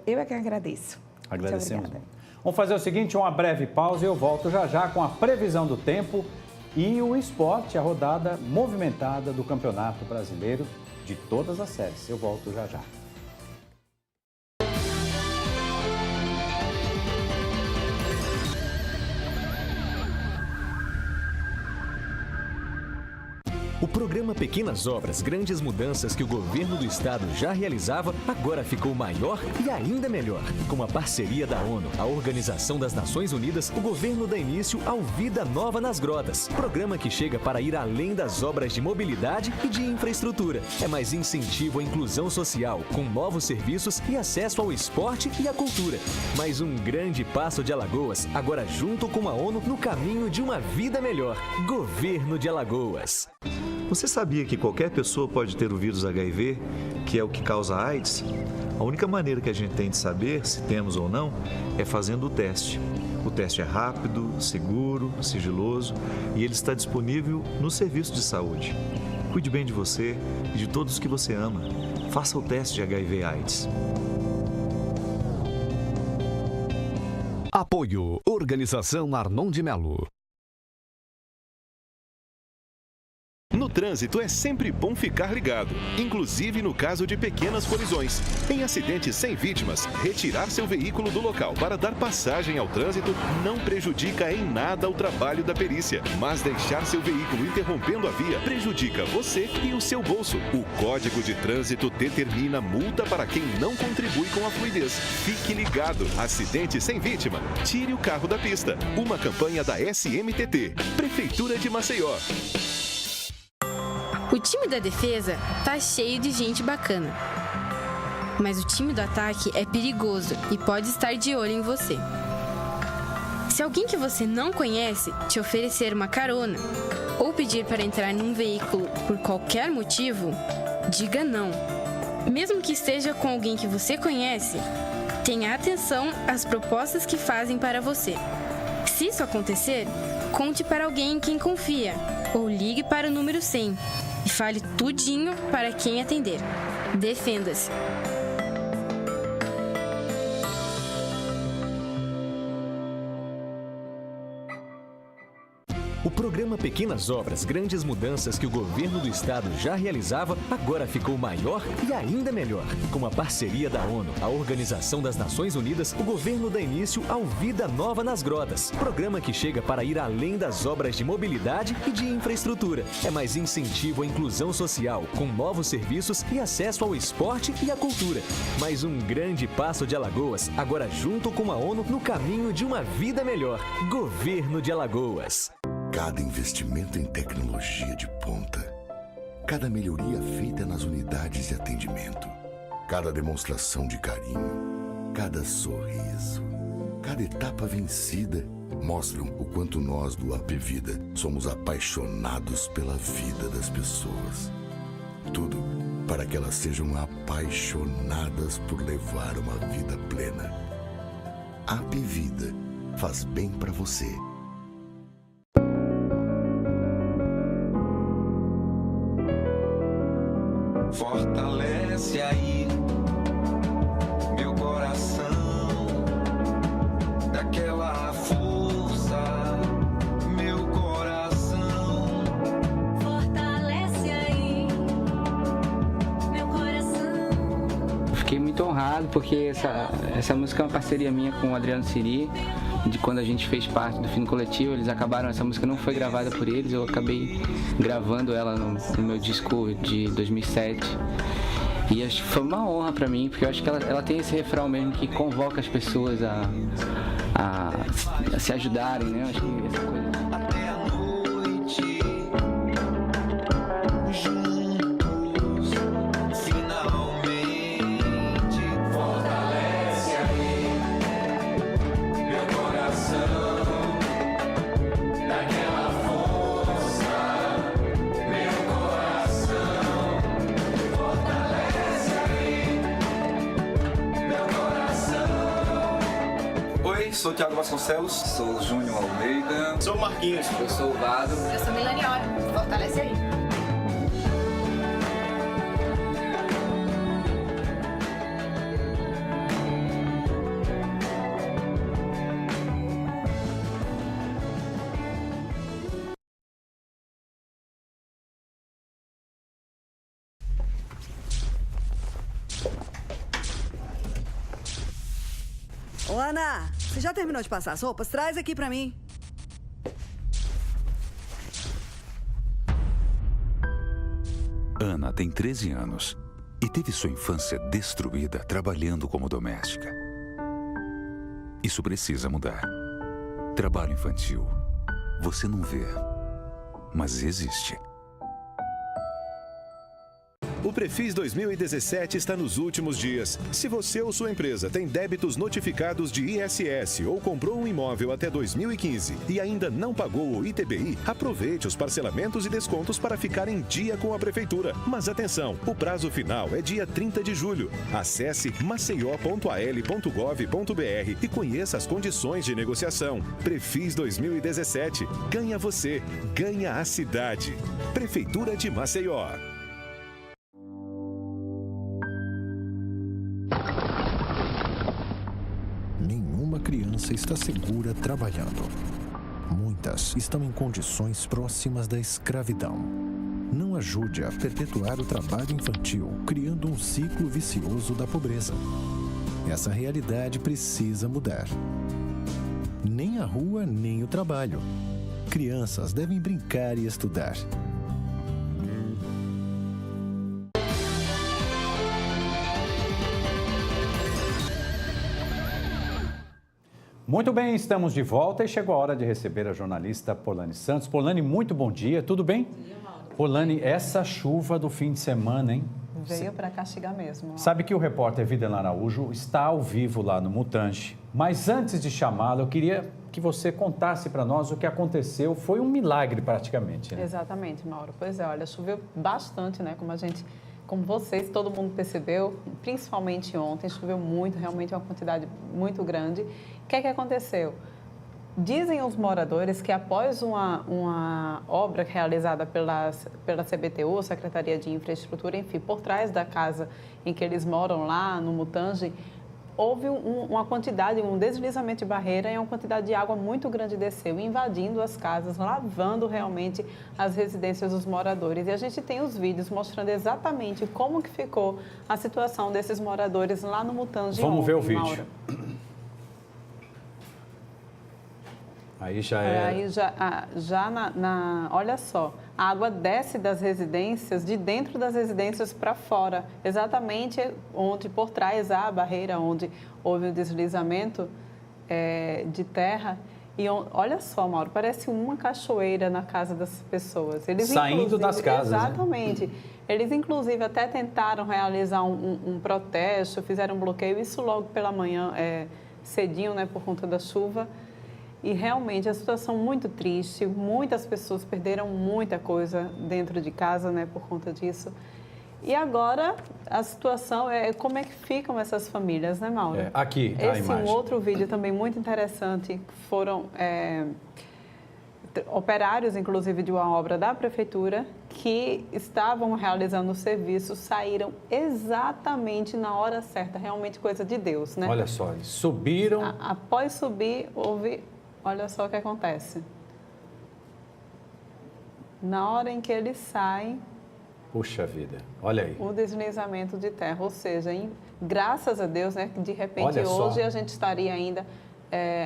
Eu é que agradeço. Agradecemos muito. Vamos fazer o seguinte, uma breve pausa e eu volto já com a previsão do tempo e o esporte, a rodada movimentada do Campeonato Brasileiro de todas as séries. Eu volto já. O programa Pequenas Obras, Grandes Mudanças que o governo do estado já realizava, agora ficou maior e ainda melhor. Com a parceria da ONU, a Organização das Nações Unidas, o governo dá início ao Vida Nova nas Grotas. Programa que chega para ir além das obras de mobilidade e de infraestrutura. É mais incentivo à inclusão social, com novos serviços e acesso ao esporte e à cultura. Mais um grande passo de Alagoas, agora junto com a ONU no caminho de uma vida melhor. Governo de Alagoas. Você sabia que qualquer pessoa pode ter o vírus HIV, que é o que causa AIDS? A única maneira que a gente tem de saber se temos ou não é fazendo o teste. O teste é rápido, seguro, sigiloso e ele está disponível no serviço de saúde. Cuide bem de você e de todos que você ama. Faça o teste de HIV/AIDS. Apoio Organização Arnon de Melo. No trânsito é sempre bom ficar ligado, inclusive no caso de pequenas colisões. Em acidentes sem vítimas, retirar seu veículo do local para dar passagem ao trânsito não prejudica em nada o trabalho da perícia, mas deixar seu veículo interrompendo a via prejudica você e o seu bolso. O Código de Trânsito determina multa para quem não contribui com a fluidez. Fique ligado. Acidente sem vítima. Tire o carro da pista. Uma campanha da SMTT, Prefeitura de Maceió. O time da defesa tá cheio de gente bacana. Mas o time do ataque é perigoso e pode estar de olho em você. Se alguém que você não conhece te oferecer uma carona ou pedir para entrar num veículo por qualquer motivo, diga não. Mesmo que esteja com alguém que você conhece, tenha atenção às propostas que fazem para você. Se isso acontecer, conte para alguém em quem confia ou ligue para o número 100 e fale tudinho para quem atender. Defenda-se. O programa Pequenas Obras, Grandes Mudanças que o governo do estado já realizava, agora ficou maior e ainda melhor. Com a parceria da ONU, a Organização das Nações Unidas, o governo dá início ao Vida Nova nas Grotas. Programa que chega para ir além das obras de mobilidade e de infraestrutura. É mais incentivo à inclusão social, com novos serviços e acesso ao esporte e à cultura. Mais um grande passo de Alagoas, agora junto com a ONU no caminho de uma vida melhor. Governo de Alagoas. Cada investimento em tecnologia de ponta, cada melhoria feita nas unidades de atendimento, cada demonstração de carinho, cada sorriso, cada etapa vencida mostram o quanto nós do Apvida somos apaixonados pela vida das pessoas. Tudo para que elas sejam apaixonadas por levar uma vida plena. Apvida faz bem para você. Fortalece aí meu coração, daquela força, meu coração. Fortalece aí meu coração. Fiquei muito honrado porque essa música é uma parceria minha com o Adriano Siri. De quando a gente fez parte do Fino Coletivo, eles acabaram, essa música não foi gravada por eles, eu acabei gravando ela no meu disco de 2007. E acho que foi uma honra pra mim, porque eu acho que ela tem esse refrão mesmo que convoca as pessoas a se ajudarem, né? Eu acho que essa coisa. Sou o Thiago Vasconcelos. Sou o Júnior Almeida. Sou o Marquinhos. Eu sou o Vado. Eu sou Milaniora. Fortalece aí. Ô, Ana, você já terminou de passar as roupas? Traz aqui pra mim. Ana tem 13 anos e teve sua infância destruída trabalhando como doméstica. Isso precisa mudar. Trabalho infantil. Você não vê, mas existe. O Prefis 2017 está nos últimos dias. Se você ou sua empresa tem débitos notificados de ISS ou comprou um imóvel até 2015 e ainda não pagou o ITBI, aproveite os parcelamentos e descontos para ficar em dia com a Prefeitura. Mas atenção, o prazo final é dia 30 de julho. Acesse maceió.al.gov.br e conheça as condições de negociação. Prefis 2017. Ganha você, ganha a cidade. Prefeitura de Maceió. Nenhuma criança está segura trabalhando. Muitas estão em condições próximas da escravidão. ajude a perpetuar o trabalho infantil, criando um ciclo vicioso da pobreza. Essa realidade precisa mudar. Nem a rua, nem o trabalho. Crianças devem brincar e estudar. Muito bem, estamos de volta e chegou a hora de receber a jornalista Polani Santos. Polani, muito bom dia, tudo bem? Bom dia, Mauro. Polani, essa chuva do fim de semana, hein? Veio para castigar mesmo. Sabe que o repórter Videlan Araújo está ao vivo lá no Mutange, mas antes de chamá-lo, eu queria que você contasse para nós o que aconteceu. Foi um milagre praticamente, né? Exatamente, Mauro. Pois é, olha, choveu bastante, né? Como vocês, todo mundo percebeu, principalmente ontem, choveu muito, realmente uma quantidade muito grande. O que é que aconteceu? Dizem os moradores que após uma obra realizada pela CBTU, Secretaria de Infraestrutura, enfim, por trás da casa em que eles moram lá no Mutange, houve uma quantidade, um deslizamento de barreira e uma quantidade de água muito grande desceu, invadindo as casas, lavando realmente as residências dos moradores. E a gente tem os vídeos mostrando exatamente como que ficou a situação desses moradores lá no Mutange. Vamos ver o vídeo. Mauro. Aí já é... Aí olha só, a água desce das residências, de dentro das residências para fora, exatamente onde por trás há a barreira, onde houve o deslizamento de terra. E olha só, Mauro, parece uma cachoeira na casa das pessoas. Eles, saindo das casas, exatamente. Né? Eles, inclusive, até tentaram realizar um protesto, fizeram um bloqueio, isso logo pela manhã, cedinho, né, por conta da chuva. E realmente a situação muito triste, muitas pessoas perderam muita coisa dentro de casa, né, por conta disso. E agora a situação é como é que ficam essas famílias, né, Mauro? Aqui a imagem. Esse outro vídeo também muito interessante, foram operários, inclusive, de uma obra da prefeitura, que estavam realizando o serviço, saíram exatamente na hora certa, realmente coisa de Deus, né? Olha só, eles subiram... Após subir, olha só o que acontece. Na hora em que eles saem... Puxa vida, olha aí. O deslizamento de terra, ou seja, graças a Deus, né, de repente hoje a gente estaria ainda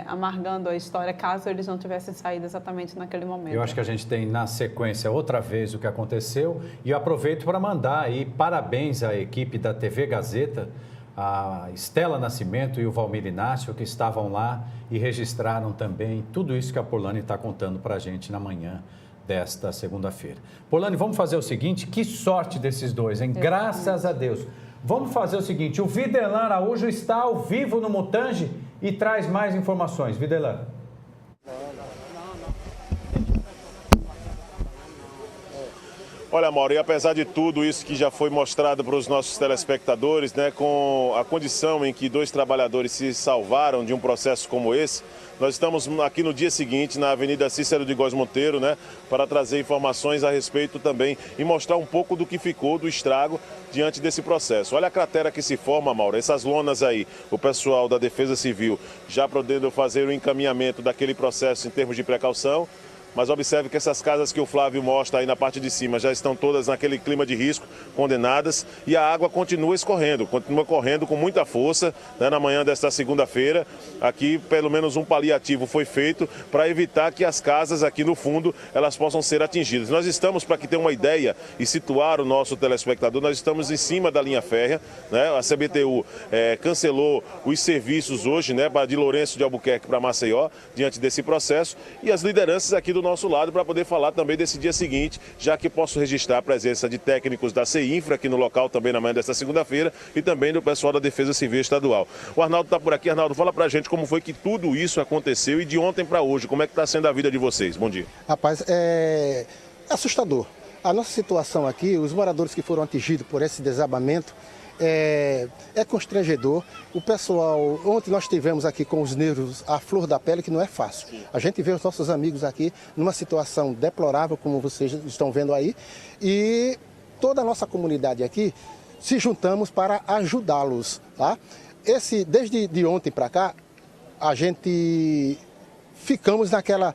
amargando a história, caso eles não tivessem saído exatamente naquele momento. Eu acho que a gente tem na sequência outra vez o que aconteceu e eu aproveito para mandar aí parabéns à equipe da TV Gazeta, a Estela Nascimento e o Valmir Inácio, que estavam lá e registraram também tudo isso que a Polani está contando para a gente na manhã desta segunda-feira. Polani, vamos fazer o seguinte, que sorte desses dois, hein? Graças a Deus. Vamos fazer o seguinte, o Videlan Araújo está ao vivo no Mutange e traz mais informações. Videlan. Olha, Mauro, e apesar de tudo isso que já foi mostrado para os nossos telespectadores, né, com a condição em que dois trabalhadores se salvaram de um processo como esse, nós estamos aqui no dia seguinte, na Avenida Cícero de Góes Monteiro, né, para trazer informações a respeito também e mostrar um pouco do que ficou, do estrago diante desse processo. Olha a cratera que se forma, Mauro, essas lonas aí, o pessoal da Defesa Civil já podendo fazer o encaminhamento daquele processo em termos de precaução. Mas observe que essas casas que o Flávio mostra aí na parte de cima já estão todas naquele clima de risco, condenadas, e a água continua escorrendo, continua correndo com muita força, né, na manhã desta segunda-feira. Aqui, pelo menos um paliativo foi feito para evitar que as casas aqui no fundo elas possam ser atingidas. Nós estamos, para que tenha uma ideia e situar o nosso telespectador, nós estamos em cima da linha férrea, né? A CBTU cancelou os serviços hoje, né, de Lourenço de Albuquerque para Maceió, diante desse processo, e as lideranças aqui do nosso lado para poder falar também desse dia seguinte, já que posso registrar a presença de técnicos da CEINFRA aqui no local também na manhã desta segunda-feira e também do pessoal da Defesa Civil Estadual. O Arnaldo está por aqui. Arnaldo, fala pra gente como foi que tudo isso aconteceu e de ontem para hoje, como é que está sendo a vida de vocês? Bom dia. Rapaz, é assustador. A nossa situação aqui, os moradores que foram atingidos por esse desabamento, é constrangedor. O pessoal, ontem nós estivemos aqui com os nervos à flor da pele, que não é fácil. A gente vê os nossos amigos aqui numa situação deplorável, como vocês estão vendo aí, e toda a nossa comunidade aqui se juntamos para ajudá-los, tá? Desde de ontem para cá, a gente ficamos naquela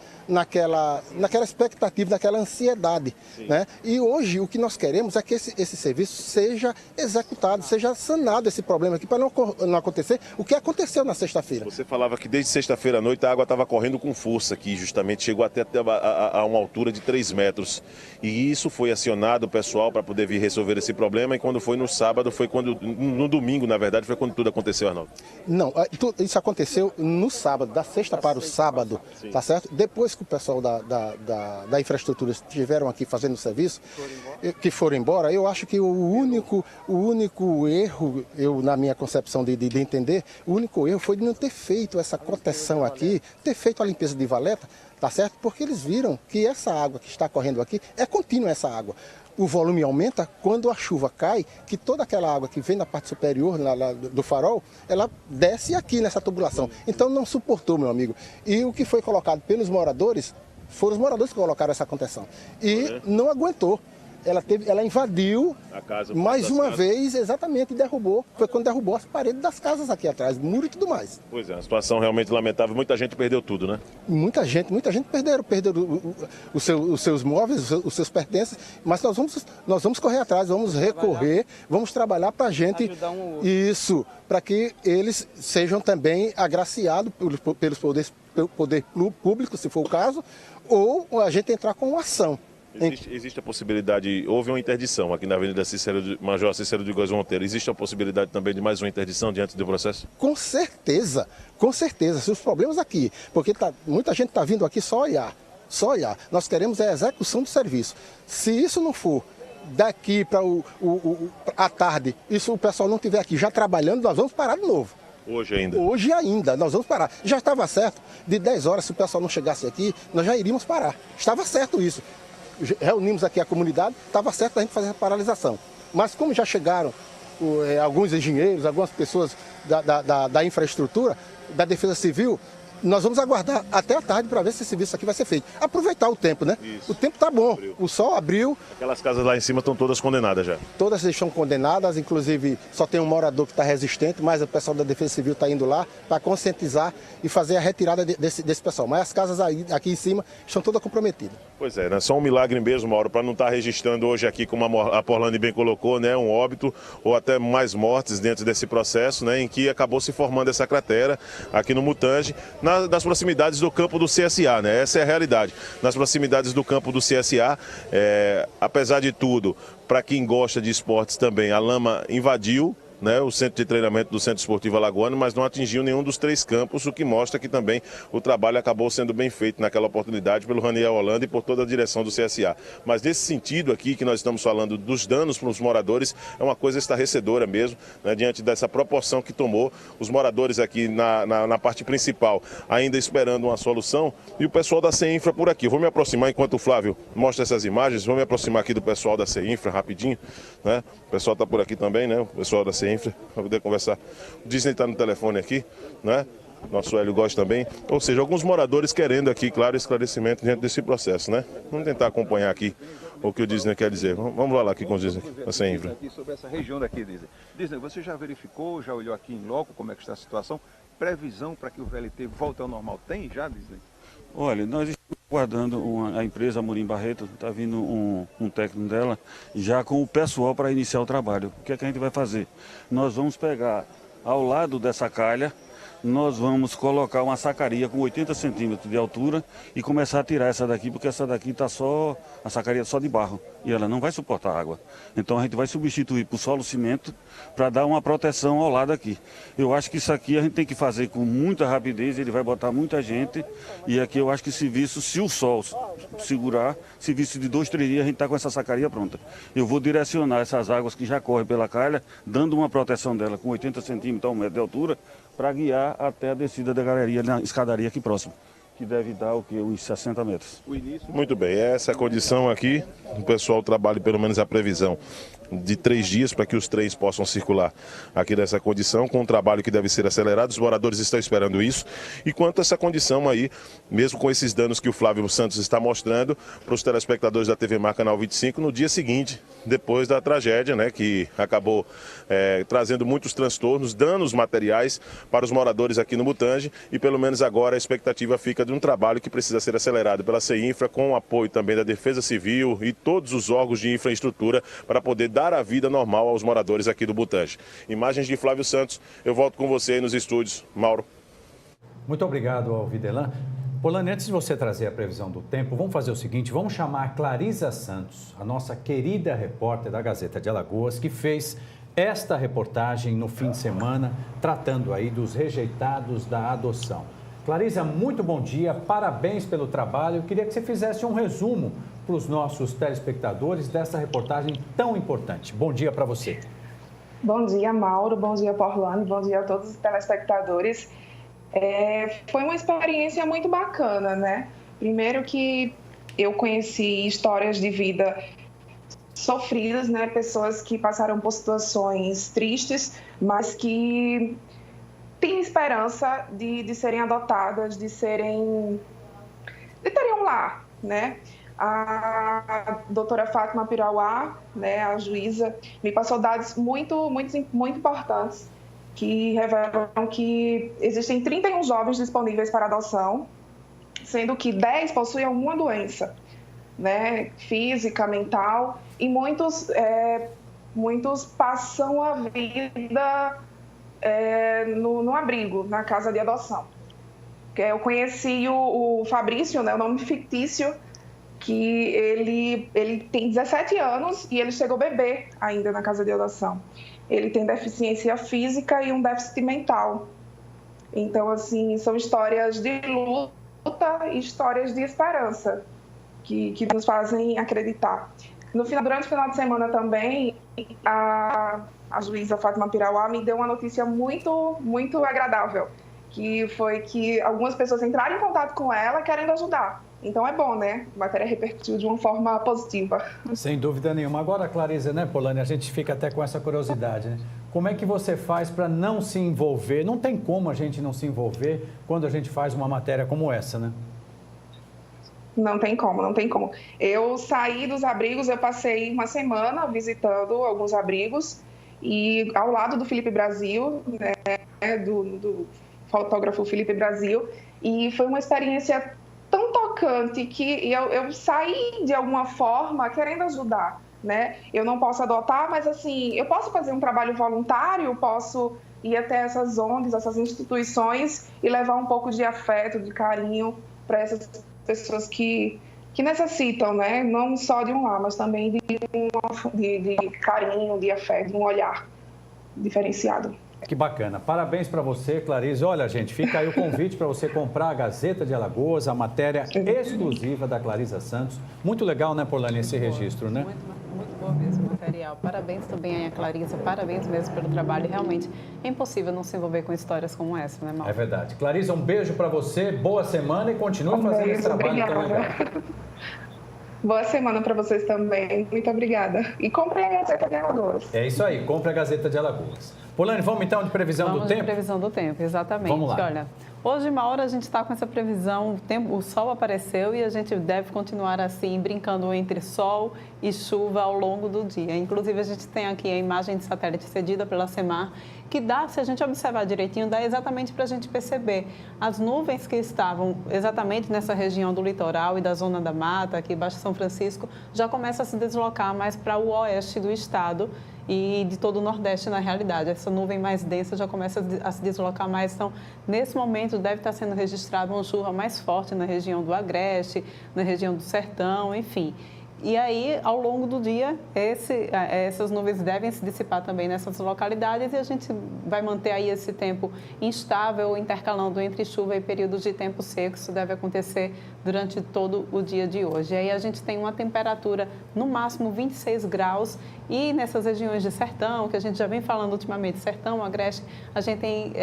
expectativa, naquela ansiedade, né? E hoje o que nós queremos é que esse serviço seja executado, seja sanado esse problema aqui, para não acontecer o que aconteceu na sexta-feira. Você falava que desde sexta-feira à noite a água estava correndo com força aqui, justamente chegou até a uma altura de 3 metros. E isso foi acionado o pessoal para poder vir resolver esse problema, e quando foi no sábado, no domingo, na verdade, foi quando tudo aconteceu, Arnaldo. Não, isso aconteceu no sábado, da sexta para o sábado, tá certo? Depois que o pessoal da infraestrutura estiveram aqui fazendo o serviço, que foram embora, eu acho que o único erro, na minha concepção de entender, o único erro foi de não ter feito essa proteção aqui, ter feito a limpeza de valeta, tá certo? Porque eles viram que essa água que está correndo aqui é contínua essa água. O volume aumenta quando a chuva cai, que toda aquela água que vem da parte superior do farol, ela desce aqui nessa tubulação. Então não suportou, meu amigo. E o que foi colocado pelos moradores, foram os moradores que colocaram essa contenção. E não aguentou. Ela invadiu mais uma vez, exatamente, e derrubou. Foi quando derrubou as paredes das casas aqui atrás, muro e tudo mais. Pois é, uma situação realmente lamentável. Muita gente perdeu tudo, né? Muita gente perderam os seus móveis, os seus pertences, mas nós vamos correr atrás, vamos recorrer, vamos trabalhar para a gente, isso, para que eles sejam também agraciados pelo poder público, se for o caso, ou a gente entrar com uma ação. Existe a possibilidade, houve uma interdição aqui na Avenida Major Cícero de Góes Monteiro, existe a possibilidade também de mais uma interdição diante do processo? Com certeza, se os problemas aqui, porque muita gente está vindo aqui só olhar, nós queremos a execução do serviço. Se isso não for daqui para a tarde, isso o pessoal não estiver aqui já trabalhando, nós vamos parar de novo. Hoje ainda? Hoje ainda, nós vamos parar. Já estava certo, de 10 horas, se o pessoal não chegasse aqui, nós já iríamos parar. Estava certo isso. Reunimos aqui a comunidade, estava certo a gente fazer a paralisação. Mas como já chegaram alguns engenheiros, algumas pessoas da infraestrutura, da Defesa Civil, nós vamos aguardar até a tarde para ver se esse serviço aqui vai ser feito. Aproveitar o tempo, né? Isso. O tempo está bom, o sol abriu. Aquelas casas lá em cima estão todas condenadas já? Todas estão condenadas, inclusive só tem um morador que está resistente, mas o pessoal da Defesa Civil está indo lá para conscientizar e fazer a retirada desse pessoal. Mas as casas aqui em cima estão todas comprometidas. Pois é, né? Só um milagre mesmo, Mauro, para não estar registrando hoje aqui, como a Porlane bem colocou, né? Um óbito ou até mais mortes dentro desse processo, né? Em que acabou se formando essa cratera aqui no Mutange, nas proximidades do campo do CSA, né? Essa é a realidade. Nas proximidades do campo do CSA, apesar de tudo, para quem gosta de esportes também, a lama invadiu, né, o centro de treinamento do Centro Esportivo Alagoano, mas não atingiu nenhum dos 3 campos, o que mostra que também o trabalho acabou sendo bem feito naquela oportunidade pelo Raniel Holanda e por toda a direção do CSA. Mas nesse sentido aqui que nós estamos falando dos danos para os moradores, é uma coisa estarrecedora mesmo, né, diante dessa proporção que tomou, os moradores aqui na parte principal ainda esperando uma solução, e o pessoal da CEINFRA por aqui. Eu vou me aproximar, enquanto o Flávio mostra essas imagens, vou me aproximar aqui do pessoal da CEINFRA rapidinho, né? O pessoal está por aqui também, né? O pessoal da CEINFRA, para poder conversar. O Disney está no telefone aqui, né? Nosso Hélio Góes também. Ou seja, alguns moradores querendo aqui, claro, esclarecimento dentro desse processo, né? Vamos tentar acompanhar aqui o que o Disney quer dizer. Vamos lá aqui com o Disney, a CEINFRA. Aqui sobre essa região daqui, Disney. Disney, você já verificou, já olhou aqui em loco como é que está a situação? Previsão para que o VLT volte ao normal? Tem já, Disney? Olha, nós estamos aguardando a empresa Amorim Barreto, está vindo um técnico dela, já com o pessoal para iniciar o trabalho. O que é que a gente vai fazer? Nós vamos pegar ao lado dessa calha, nós vamos colocar uma sacaria com 80 centímetros de altura e começar a tirar essa daqui, porque essa daqui está a sacaria só de barro e ela não vai suportar água. Então a gente vai substituir por solo cimento para dar uma proteção ao lado aqui. Eu acho que isso aqui a gente tem que fazer com muita rapidez, ele vai botar muita gente e aqui eu acho que se o sol segurar, serviço de 2, 3 dias a gente está com essa sacaria pronta. Eu vou direcionar essas águas que já correm pela calha, dando uma proteção dela com 80 centímetros a 1 metro de altura, para guiar até a descida da galeria na escadaria aqui próximo, que deve dar o quê? Uns 60 metros. Muito bem, essa é a condição aqui, o pessoal trabalha pelo menos a previsão de 3 dias para que os trens possam circular aqui nessa condição, com um trabalho que deve ser acelerado. Os moradores estão esperando isso. E quanto a essa condição aí, mesmo com esses danos que o Flávio Santos está mostrando para os telespectadores da TV Mar Canal 25, no dia seguinte, depois da tragédia, né, que acabou trazendo muitos transtornos, danos materiais para os moradores aqui no Mutange, e pelo menos agora a expectativa fica de um trabalho que precisa ser acelerado pela CEINFRA, com o apoio também da Defesa Civil e todos os órgãos de infraestrutura para poder dar a vida normal aos moradores aqui do Mutange. Imagens de Flávio Santos, eu volto com você aí nos estúdios. Mauro. Muito obrigado ao Videlan. Polani, antes de você trazer a previsão do tempo, vamos fazer o seguinte, vamos chamar a Clarisa Santos, a nossa querida repórter da Gazeta de Alagoas, que fez esta reportagem no fim de semana, tratando aí dos rejeitados da adoção. Clarisa, muito bom dia, parabéns pelo trabalho. Eu queria que você fizesse um resumo para os nossos telespectadores dessa reportagem tão importante. Bom dia para você. Bom dia, Mauro, bom dia, Porlane, bom dia a todos os telespectadores. Foi uma experiência muito bacana, né? Primeiro que eu conheci histórias de vida sofridas, né? Pessoas que passaram por situações tristes, mas que têm esperança de serem adotadas, de terem um lar, né? A doutora Fátima Pirauá, né, a juíza, me passou dados muito importantes que revelam que existem 31 jovens disponíveis para adoção, sendo que 10 possuem alguma doença, né, física, mental, e muitos passam a vida no abrigo, na casa de adoção. Eu conheci o Fabrício, né, o nome fictício, que ele tem 17 anos e ele chegou bebê ainda na casa de adoção. Ele tem deficiência física e um déficit mental. Então, assim, são histórias de luta e histórias de esperança que nos fazem acreditar. Durante o final de semana também, a juíza Fátima Pirauá me deu uma notícia muito agradável, que foi que algumas pessoas entraram em contato com ela querendo ajudar. Então é bom, né? A matéria repercutiu de uma forma positiva. Sem dúvida nenhuma. Agora, Clarisa, né, Polani, a gente fica até com essa curiosidade, né? Como é que você faz para não se envolver? Não tem como a gente não se envolver quando a gente faz uma matéria como essa, né? Não tem como. Eu saí dos abrigos, eu passei uma semana visitando alguns abrigos e ao lado do Felipe Brasil, né, do fotógrafo Felipe Brasil, e foi uma experiência tão tocante que eu saí de alguma forma querendo ajudar, né? Eu não posso adotar, mas assim, eu posso fazer um trabalho voluntário, posso ir até essas ONGs, essas instituições e levar um pouco de afeto, de carinho para essas pessoas que necessitam, né? Não só de um lar, mas também de carinho, de afeto, de um olhar diferenciado. Que bacana. Parabéns para você, Clarisa. Olha, gente, fica aí o convite para você comprar a Gazeta de Alagoas, a matéria exclusiva da Clarisa Santos. Muito legal, né, Polani, esse registro, né? Muito bom mesmo o material. Parabéns também aí a Clarisa, parabéns mesmo pelo trabalho. Realmente é impossível não se envolver com histórias como essa, né, Mauro? É verdade. Clarisa, um beijo para você, boa semana e continue fazendo esse trabalho tão legal. Boa semana para vocês também. Muito obrigada. E compre a Gazeta de Alagoas. É isso aí, compre a Gazeta de Alagoas. Polani, vamos então de previsão do tempo? Vamos de previsão do tempo, exatamente. Vamos lá. Olha, hoje, uma hora, a gente está com essa previsão, o sol apareceu e a gente deve continuar assim, brincando entre sol e chuva ao longo do dia. Inclusive, a gente tem aqui a imagem de satélite cedida pela CEMAR, que dá, se a gente observar direitinho, dá exatamente para a gente perceber as nuvens que estavam exatamente nessa região do litoral e da zona da mata, aqui Baixo São Francisco, já começa a se deslocar mais para o oeste do estado e de todo o Nordeste, na realidade. Essa nuvem mais densa já começa a se deslocar mais. Então, nesse momento, deve estar sendo registrada uma chuva mais forte na região do Agreste, na região do Sertão, enfim. E aí, ao longo do dia, essas nuvens devem se dissipar também nessas localidades e a gente vai manter aí esse tempo instável, intercalando entre chuva e períodos de tempo seco. Isso deve acontecer durante todo o dia de hoje. E aí a gente tem uma temperatura, no máximo 26 graus E nessas regiões de sertão, que a gente já vem falando ultimamente, sertão, agreste, a gente tem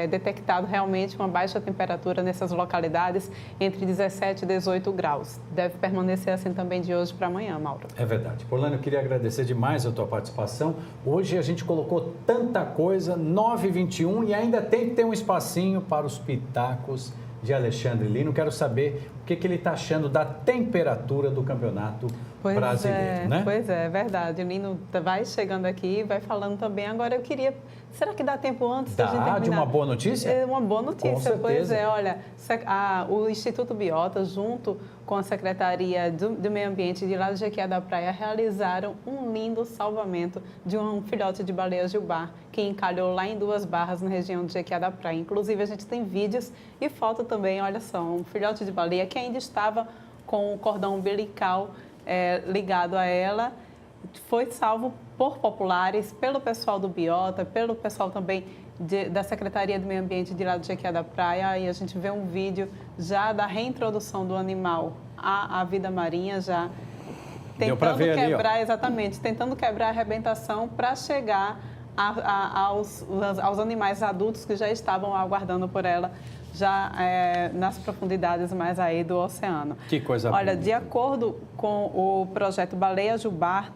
detectado realmente uma baixa temperatura nessas localidades, entre 17 e 18 graus. Deve permanecer assim também de hoje para amanhã, Mauro. É verdade. Polânio, eu queria agradecer demais a tua participação. Hoje a gente colocou tanta coisa, 9h21, e ainda tem que ter um espacinho para os pitacos de Alexandre Lino. Quero saber o que ele está achando da temperatura do campeonato brasileiro, né? Pois é verdade. O Lino vai chegando aqui, vai falando também. Agora eu queria... Será que dá tempo antes da gente terminar? De uma boa notícia? É uma boa notícia, Com certeza. Pois é. Olha, o Instituto Biota, junto com a Secretaria do Meio Ambiente de lá de Jequié da Praia, realizaram um lindo salvamento de um filhote de baleia Gilbar, que encalhou lá em Duas Barras, na região de Jequié da Praia. Inclusive, a gente tem vídeos e foto também, olha só, um filhote de baleia que ainda estava com o cordão umbilical ligado a ela, foi salvo por populares, pelo pessoal do Biota, pelo pessoal também da Secretaria do Meio Ambiente de lá de Jequié da Praia, e a gente vê um vídeo já da reintrodução do animal à vida marinha, já tentando quebrar, ali, exatamente, tentando quebrar a arrebentação para chegar aos animais adultos que já estavam aguardando por ela, já nas profundidades mais aí do oceano. Que coisa Olha, bonita. De acordo com o projeto Baleia Gilbar,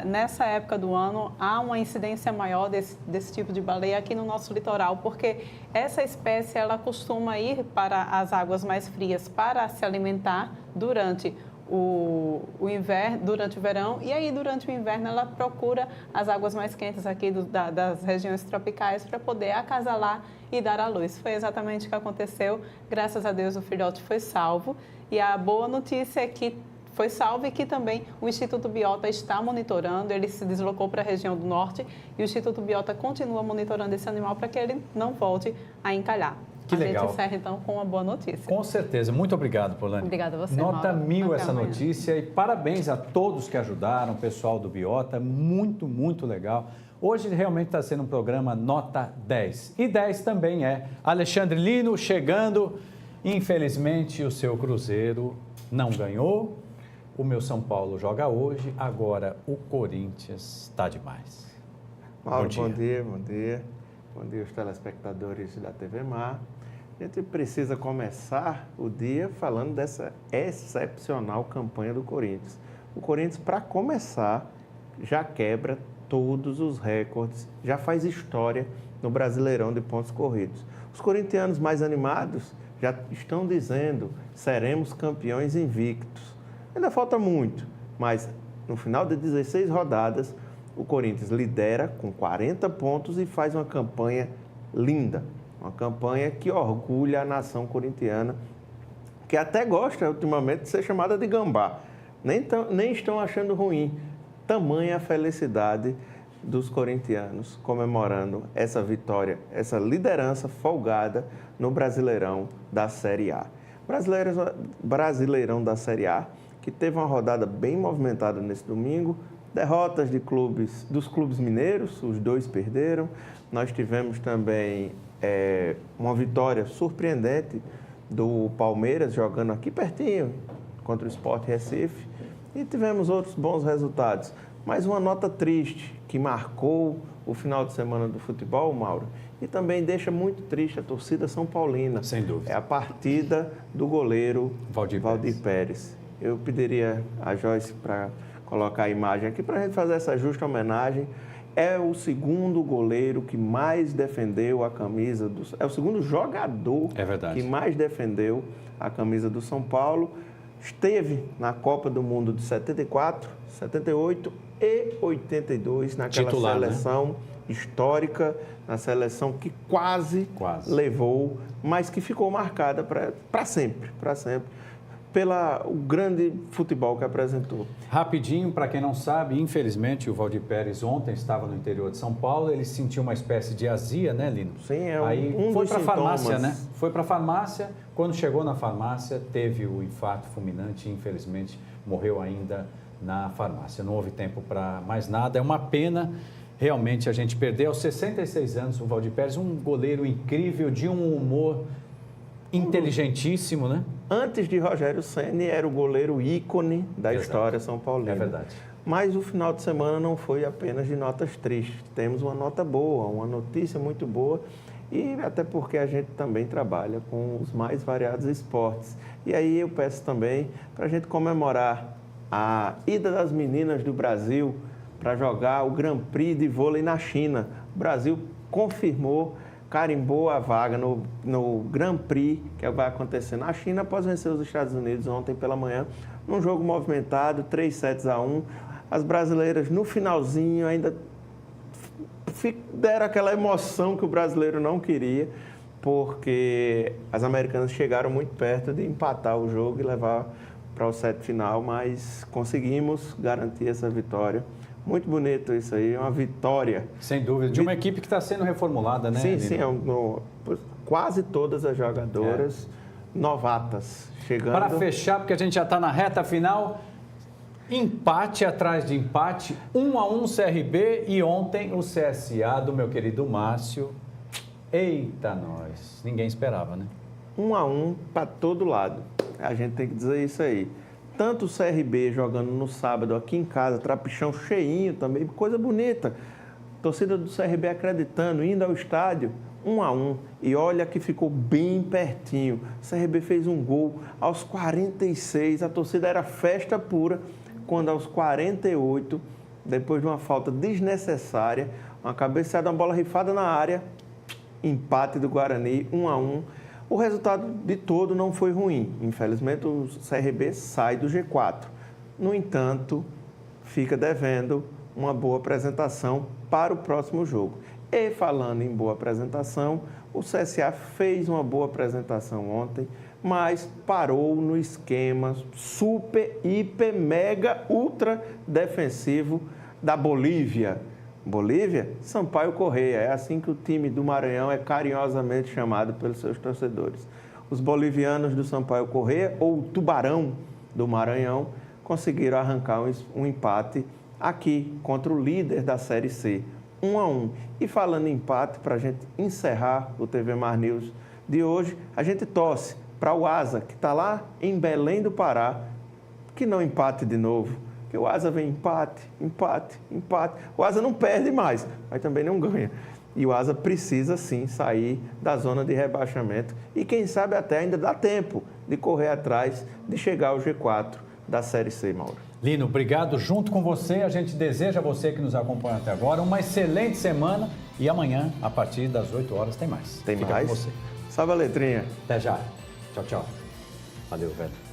nessa época do ano há uma incidência maior desse tipo de baleia aqui no nosso litoral, porque essa espécie ela costuma ir para as águas mais frias para se alimentar durante o inverno, durante o verão, e aí durante o inverno ela procura as águas mais quentes aqui das regiões tropicais para poder acasalar e dar à luz. Foi exatamente o que aconteceu. Graças a Deus o filhote foi salvo, e a boa notícia é que foi salvo e que também o Instituto Biota está monitorando. Ele se deslocou para a região do norte e o Instituto Biota continua monitorando esse animal para que ele não volte a encalhar. Que legal. A gente encerra, então, com uma boa notícia. Com certeza. Muito obrigado, Polânio. Obrigada a você, Nota Mauro. 1000 Até essa amanhã. notícia, e parabéns a todos que ajudaram, o pessoal do Biota, muito, muito legal. Hoje realmente está sendo um programa nota 10. E 10 também é Alexandre Lino chegando. Infelizmente, o seu Cruzeiro não ganhou. O meu São Paulo joga hoje. Agora, o Corinthians está demais. Mauro, bom dia. Bom dia aos telespectadores da TV Mar. A gente precisa começar o dia falando dessa excepcional campanha do Corinthians. O Corinthians, para começar, já quebra todos os recordes, já faz história no Brasileirão de pontos corridos. Os corintianos mais animados já estão dizendo: seremos campeões invictos. Ainda falta muito, mas no final de 16 rodadas, o Corinthians lidera com 40 pontos e faz uma campanha linda. Uma campanha que orgulha a nação corintiana, que até gosta ultimamente de ser chamada de gambá. Nem estão achando ruim. Tamanha a felicidade dos corintianos comemorando essa vitória, essa liderança folgada no Brasileirão da Série A. Brasileirão da Série A, que teve uma rodada bem movimentada nesse domingo. Derrotas dos clubes mineiros, os dois perderam. Nós tivemos também uma vitória surpreendente do Palmeiras, jogando aqui pertinho, contra o Sport Recife. E tivemos outros bons resultados. Mas uma nota triste, que marcou o final de semana do futebol, Mauro, e também deixa muito triste a torcida são paulina. Sem dúvida. É a partida do goleiro Valdir Pérez. Eu pediria a Joyce para colocar a imagem aqui para a gente fazer essa justa homenagem. É o segundo goleiro que mais defendeu a camisa é o segundo jogador que mais defendeu a camisa do São Paulo. Esteve na Copa do Mundo de 74, 78 e 82, naquela titular, seleção histórica, na seleção que quase levou, mas que ficou marcada para sempre, pelo grande futebol que apresentou. Rapidinho, para quem não sabe, infelizmente o Valdir Pérez ontem estava no interior de São Paulo, ele sentiu uma espécie de azia, né, Lino? Sim, Aí foi para a farmácia, né? Foi para a farmácia, quando chegou na farmácia, teve o infarto fulminante e infelizmente morreu ainda na farmácia. Não houve tempo para mais nada, é uma pena. Realmente a gente perdeu aos 66 anos o Valdir Pérez, um goleiro incrível, de um humor inteligentíssimo, né? Antes de Rogério Ceni, era o goleiro ícone da história São Paulina. É verdade. Mas o final de semana não foi apenas de notas tristes. Temos uma nota boa, uma notícia muito boa, e até porque a gente também trabalha com os mais variados esportes. E aí eu peço também para a gente comemorar a ida das meninas do Brasil para jogar o Grand Prix de vôlei na China. O Brasil confirmou, carimbou a vaga no Grand Prix que vai acontecer na China após vencer os Estados Unidos ontem pela manhã, num jogo movimentado, 3-1. As brasileiras, no finalzinho, ainda deram aquela emoção que o brasileiro não queria, porque as americanas chegaram muito perto de empatar o jogo e levar para o set final, mas conseguimos garantir essa vitória. Muito bonito isso aí, uma vitória. Sem dúvida, de uma equipe que está sendo reformulada, né? Sim, sim, quase todas as jogadoras novatas chegando. Para fechar, porque a gente já está na reta final, empate atrás de empate, 1-1 CRB e ontem o CSA do meu querido Márcio. Eita nós, ninguém esperava, né? 1-1 para todo lado, a gente tem que dizer isso aí. Tanto o CRB jogando no sábado aqui em casa, trapichão cheinho também, coisa bonita. Torcida do CRB acreditando, indo ao estádio, 1-1. E olha que ficou bem pertinho. O CRB fez um gol aos 46, a torcida era festa pura, quando aos 48, depois de uma falta desnecessária, uma cabeçada, uma bola rifada na área, empate do Guarani, 1-1. O resultado de todo não foi ruim. Infelizmente, o CRB sai do G4. No entanto, fica devendo uma boa apresentação para o próximo jogo. E falando em boa apresentação, o CSA fez uma boa apresentação ontem, mas parou no esquema super, hiper, mega, ultra defensivo da Bolívia. Bolívia, Sampaio Corrêa. É assim que o time do Maranhão é carinhosamente chamado pelos seus torcedores. Os bolivianos do Sampaio Corrêa, ou Tubarão do Maranhão, conseguiram arrancar um empate aqui contra o líder da Série C, 1-1. E falando em empate, para a gente encerrar o TV Mar News de hoje, a gente torce para o Asa, que está lá em Belém do Pará, que não empate de novo. Porque o Asa vem empate. O Asa não perde mais, mas também não ganha. E o Asa precisa, sim, sair da zona de rebaixamento. E quem sabe até ainda dá tempo de correr atrás de chegar ao G4 da Série C, Mauro. Lino, obrigado. Junto com você, a gente deseja a você que nos acompanha até agora uma excelente semana. E amanhã, a partir das 8 horas, tem mais. Tem Fica mais? com você. Salve a letrinha. Até já. Tchau, tchau. Valeu, velho.